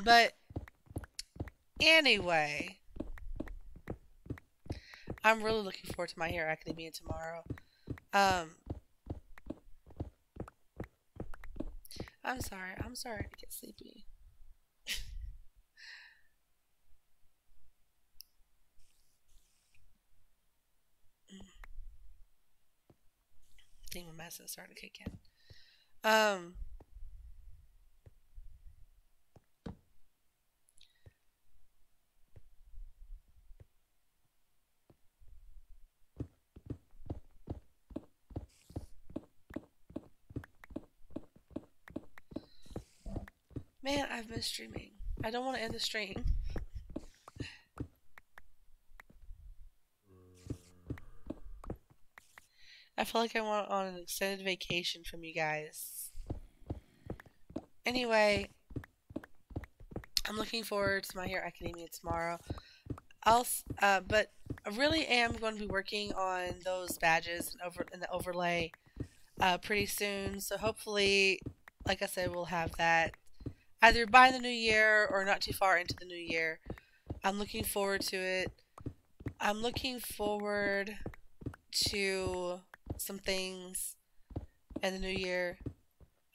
But anyway, I'm really looking forward to My Hero Academia tomorrow. I'm sorry to get sleepy. Demon Medicine starting to kick in. Man, I've been streaming. I don't want to end the stream. I feel like I went on an extended vacation from you guys. Anyway, I'm looking forward to My Hero Academia tomorrow. But I really am going to be working on those badges and the overlay pretty soon. So hopefully, like I said, we'll have that either by the new year or not too far into the new year. I'm looking forward to it. I'm looking forward to some things in the new year.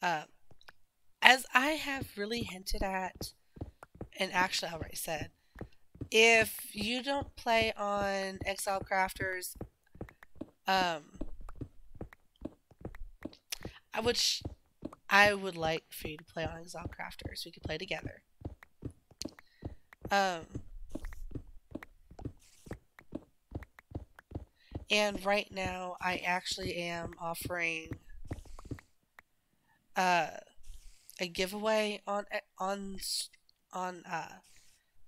As I have really hinted at, and actually I already said, if you don't play on Exile Crafters, I would like for you to play on Exile Crafters. We could play together. And right now, I actually am offering a giveaway on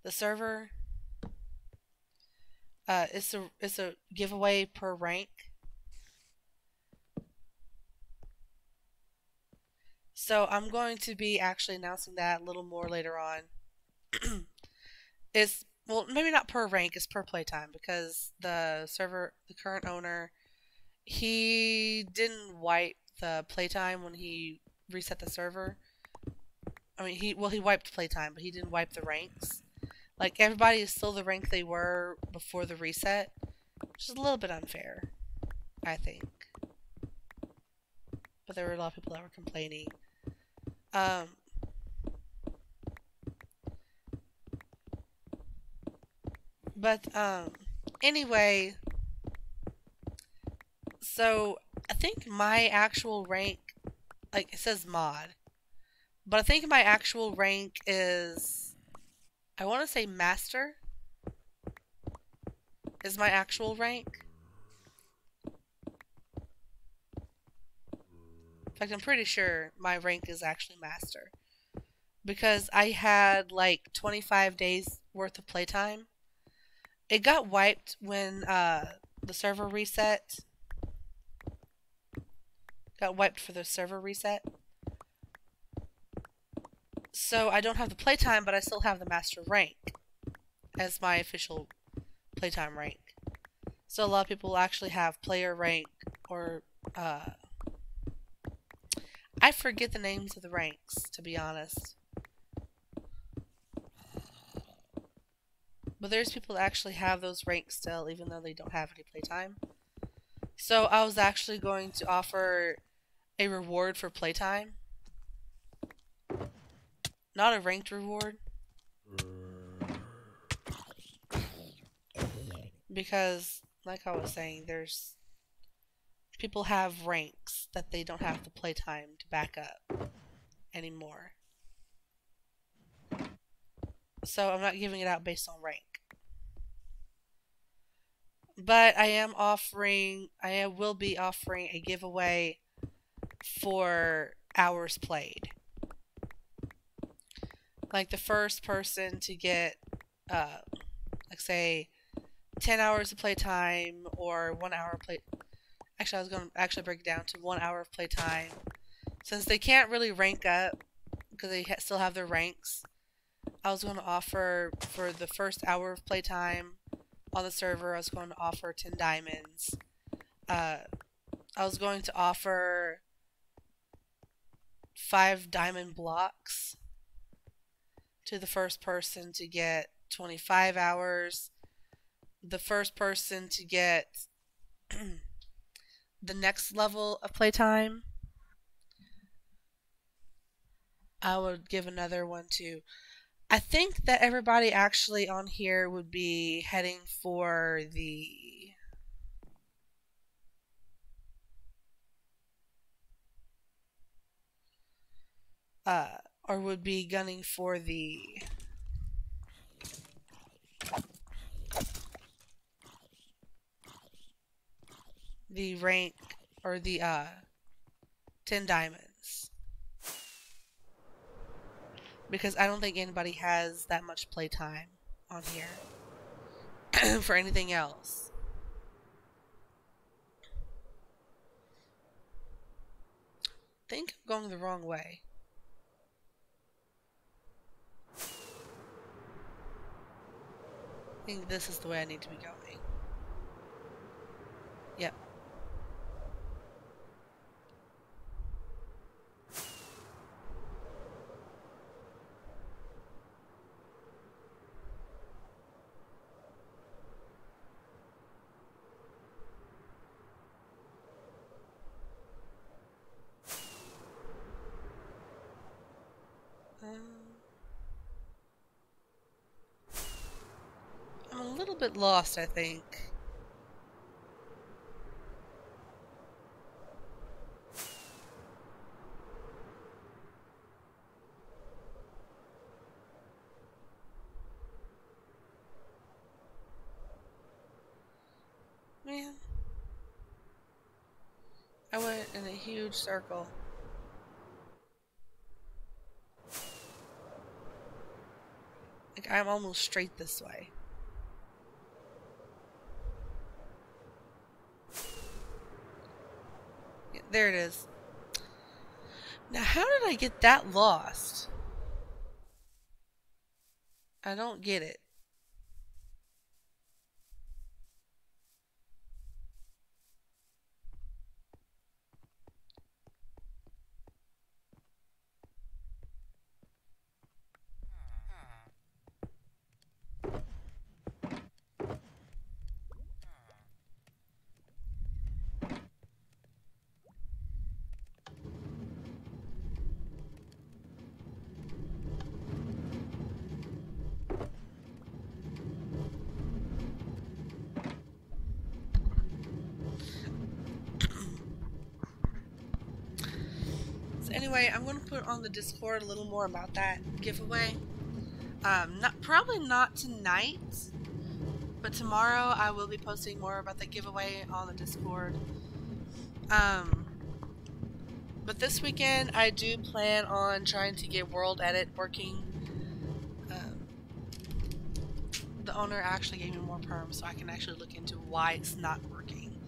the server. It's a giveaway per rank. So I'm going to be actually announcing that a little more later on. Well, maybe not per rank, it's per playtime, because the current owner, he didn't wipe the playtime when he reset the server. I mean, he wiped playtime, but he didn't wipe the ranks. Like, everybody is still the rank they were before the reset, which is a little bit unfair, I think. But there were a lot of people that were complaining. Anyway, so I think my actual rank, like, it says mod, but I think my actual rank is, I want to say master is my actual rank. In fact, I'm pretty sure my rank is actually master, because I had like 25 days worth of playtime. It got wiped when the server reset. Got wiped for the server reset. So I don't have the playtime, but I still have the master rank as my official playtime rank. So a lot of people actually have player rank, or I forget the names of the ranks, to be honest. But there's people that actually have those ranks still, even though they don't have any playtime. So I was actually going to offer a reward for playtime. Not a ranked reward. Because, like I was saying, there's people have ranks that they don't have the playtime to back up anymore. So I'm not giving it out based on rank. But I will be offering a giveaway for hours played. Like the first person to get, like say, 10 hours of playtime or 1 hour play. Actually, I was going to actually break it down to 1 hour of playtime. Since they can't really rank up because they still have their ranks, I was going to offer for the first hour of playtime on the server, I was going to offer 10 diamonds. I was going to offer 5 diamond blocks to the first person to get 25 hours. The first person to get the next level of playtime, I would give another one to. I think that everybody actually on here would be heading for the or would be gunning for the rank or the 10 diamonds. Because I don't think anybody has that much playtime on here for anything else. I think I'm going the wrong way. I think this is the way I need to be going. Yep. I'm a little bit lost, I think. Man. I went in a huge circle. Like, I'm almost straight this way. Yeah, there it is. Now, how did I get that lost? I don't get it. Anyway, I'm going to put on the Discord a little more about that giveaway. Probably not tonight, but tomorrow I will be posting more about the giveaway on the Discord. But this weekend I do plan on trying to get World Edit working. The owner actually gave me more perms, so I can actually look into why it's not working.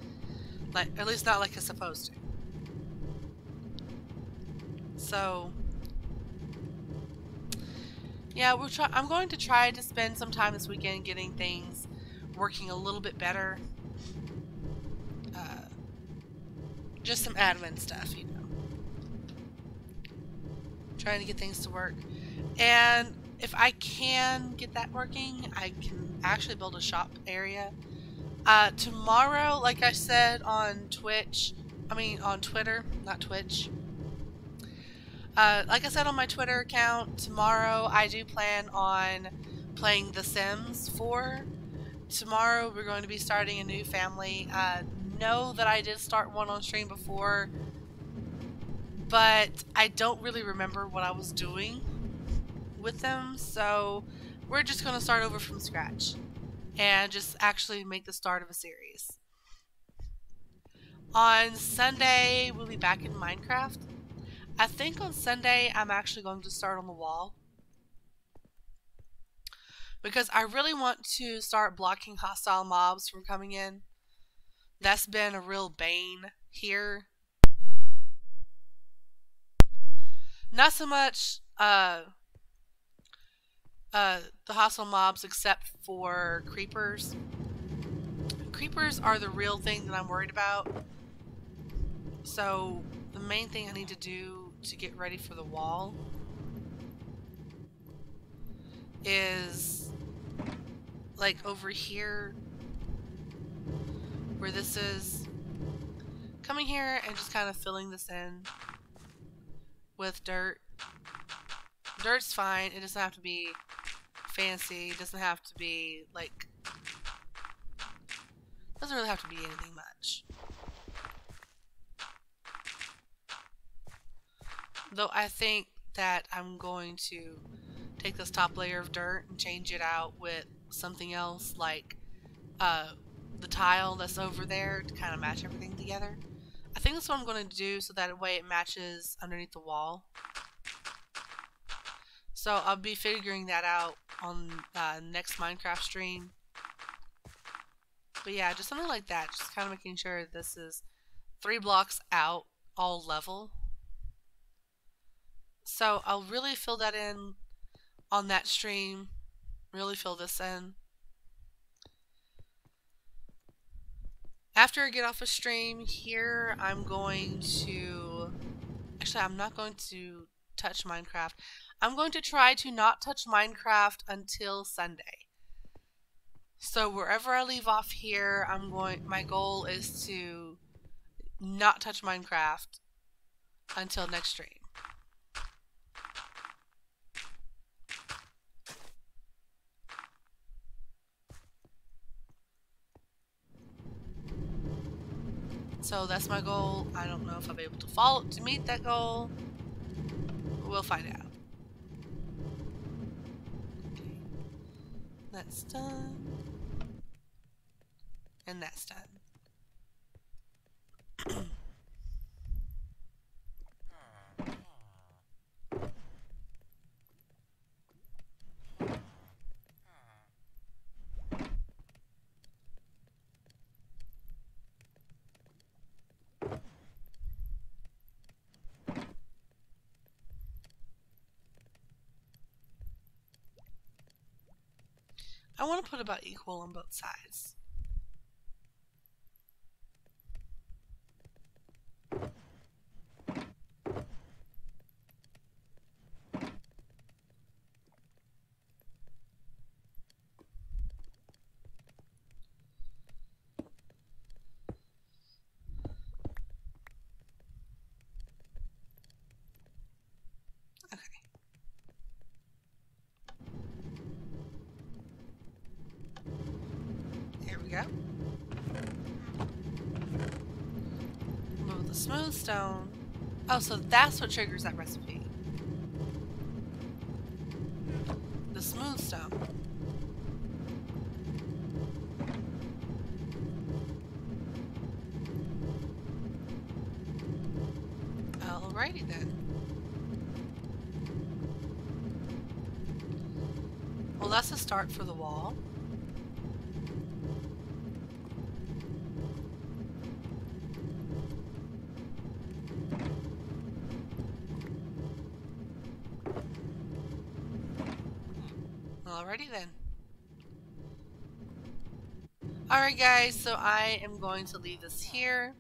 Like, at least not like it's supposed to. So, yeah, I'm going to try to spend some time this weekend getting things working a little bit better. Just some admin stuff, you know. Trying to get things to work. And if I can get that working, I can actually build a shop area. Tomorrow, like I said on on Twitter, not Twitch. Like I said on my Twitter account, tomorrow I do plan on playing The Sims 4. Tomorrow we're going to be starting a new family. Know that I did start one on stream before, but I don't really remember what I was doing with them, so we're just going to start over from scratch and just actually make the start of a series. On Sunday, we'll be back in Minecraft. I think on Sunday, I'm actually going to start on the wall, because I really want to start blocking hostile mobs from coming in. That's been a real bane here. Not so much the hostile mobs, except for creepers. Creepers are the real thing that I'm worried about. So the main thing I need to do to get ready for the wall is like over here where this is, coming here and just kind of filling this in with dirt. Dirt's fine, it doesn't have to be fancy, it doesn't have to be like, doesn't really have to be anything much. Though I think that I'm going to take this top layer of dirt and change it out with something else, like the tile that's over there, to kind of match everything together. I think that's what I'm going to do, so that way it matches underneath the wall. So I'll be figuring that out on next Minecraft stream. But yeah, just something like that. Just kind of making sure this is 3 blocks out, all level. So I'll really fill that in on that stream. Really fill this in. After I get off a stream here, I'm going to... Actually, I'm not going to touch Minecraft. I'm going to try to not touch Minecraft until Sunday. So wherever I leave off here, my goal is to not touch Minecraft until next stream. So that's my goal. I don't know if I'll be able to meet that goal. We'll find out. Okay. That's done. And that's done. I want to put about equal on both sides. Here we go. Move the smooth stone. Oh, so that's what triggers that recipe. The smooth stone. Alrighty then. Well, that's a start for the wall. Alrighty then. Alright guys, so I am going to leave this here.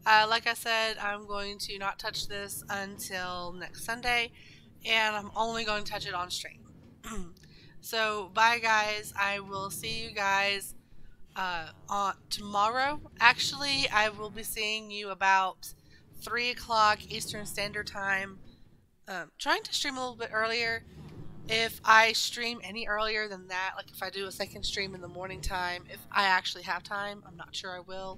Like I said, I'm going to not touch this until next Sunday, and I'm only going to touch it on stream. So bye guys. I will see you guys on tomorrow. Actually, I will be seeing you about 3 o'clock Eastern Standard Time. Trying to stream a little bit earlier. If I stream any earlier than that, like if I do a second stream in the morning time, if I actually have time, I'm not sure I will.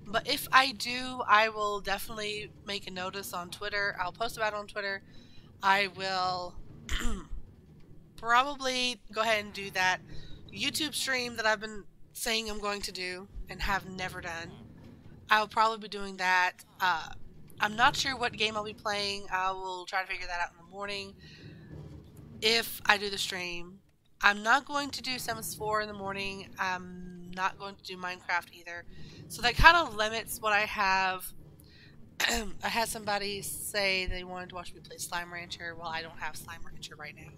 But if I do, I will definitely make a notice on Twitter. I'll post about it on Twitter. I will probably go ahead and do that YouTube stream that I've been saying I'm going to do and have never done. I'll probably be doing that. I'm not sure what game I'll be playing. I will try to figure that out in the morning if I do the stream. I'm not going to do Sims 4 in the morning. I'm not going to do Minecraft either. So that kind of limits what I have. I had somebody say they wanted to watch me play Slime Rancher. Well, I don't have Slime Rancher right now.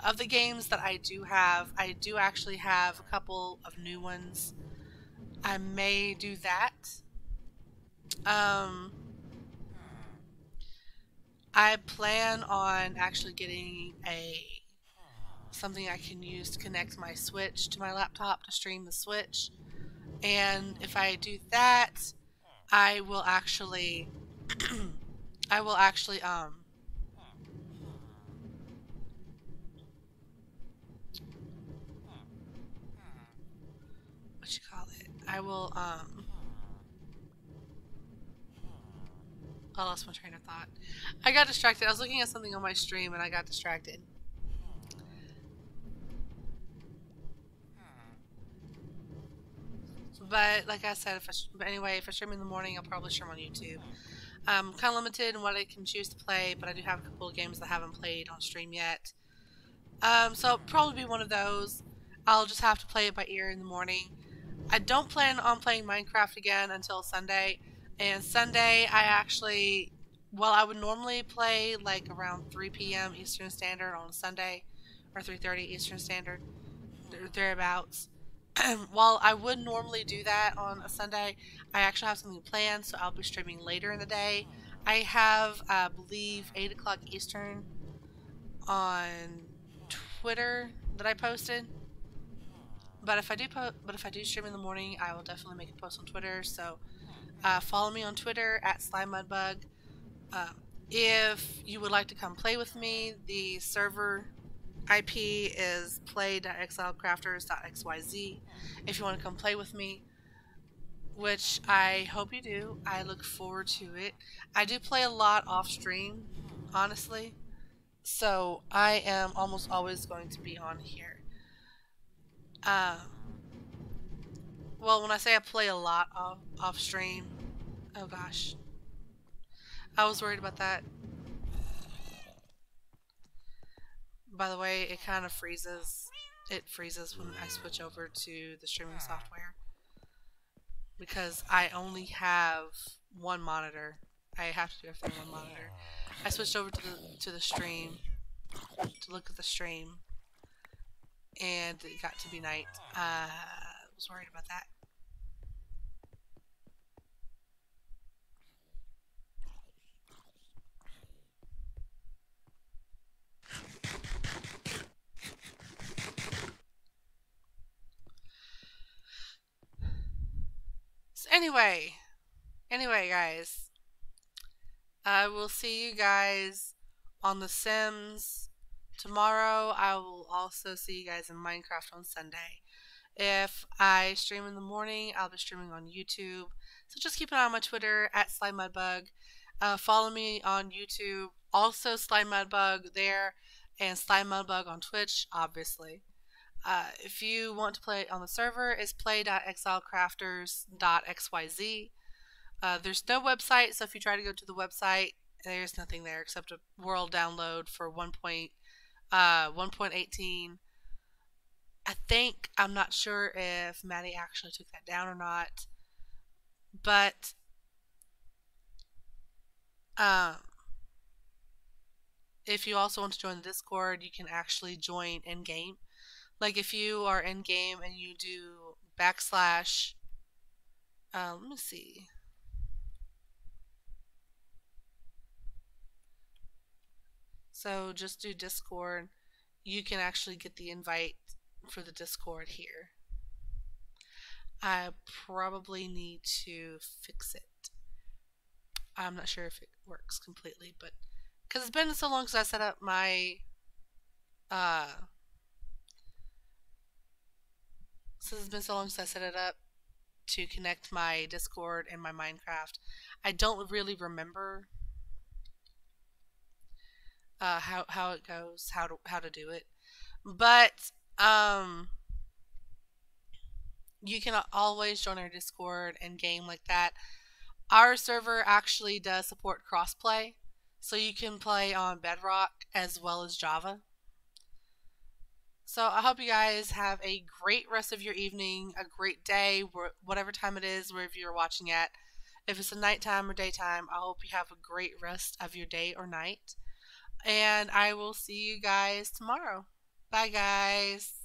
Of the games that I do have, I do actually have a couple of new ones. I may do that. I plan on actually getting something I can use to connect my Switch to my laptop to stream the Switch. And if I do that, I will actually I will actually what you call it? I will I lost my train of thought. I got distracted. I was looking at something on my stream and I got distracted. But like I said, but anyway, if I stream in the morning, I'll probably stream on YouTube. I'm kind of limited in what I can choose to play, but I do have a couple of games that I haven't played on stream yet. So it'll probably be one of those. I'll just have to play it by ear in the morning. I don't plan on playing Minecraft again until Sunday. And Sunday, I actually, well, I would normally play like around 3 p.m. Eastern Standard on Sunday, or 3:30 Eastern Standard, thereabouts. While I would normally do that on a Sunday, I actually have something planned, so I'll be streaming later in the day. I have, I believe, 8 o'clock Eastern on Twitter that I posted. But if I do stream in the morning, I will definitely make a post on Twitter. So follow me on Twitter at SlimeMudbug. If you would like to come play with me, the server IP is play.exilecrafters.xyz. If you want to come play with me, which I hope you do, I look forward to it. I do play a lot off stream, honestly, so I am almost always going to be on here. Well, when I say I play a lot off stream, oh gosh, I was worried about that. By the way, it kind of freezes. It freezes when I switch over to the streaming software because I only have one monitor. I have to do everything on one monitor. I switched over to the stream to look at the stream, and it got to be night. I was worried about that. So anyway, guys, I will see you guys on The Sims tomorrow. I will also see you guys in Minecraft on Sunday. If I stream in the morning, I'll be streaming on YouTube. So just keep an eye on my Twitter at SlimeMudbug. Follow me on YouTube. Also SlimeMudbug there, and SlimeMudbug on Twitch, obviously. If you want to play on the server, it's play.exilecrafters.xyz. There's no website, so if you try to go to the website, there's nothing there except a world download for 1.18. I think, I'm not sure if Maddie actually took that down or not, but if you also want to join the Discord, you can actually join in-game. Like if you are in-game and you do backslash, let me see. So just do Discord you can actually get the invite for the Discord here. I probably need to fix it. I'm not sure if it works completely, but because it's been so long since I set up my uh since it's been so long since I set it up to connect my Discord and my Minecraft, I don't really remember how it goes, how to do it. But you can always join our Discord and game like that. Our server actually does support crossplay, so you can play on Bedrock as well as Java. So I hope you guys have a great rest of your evening, a great day, whatever time it is, wherever you're watching at. If it's a nighttime or daytime, I hope you have a great rest of your day or night. And I will see you guys tomorrow. Bye, guys.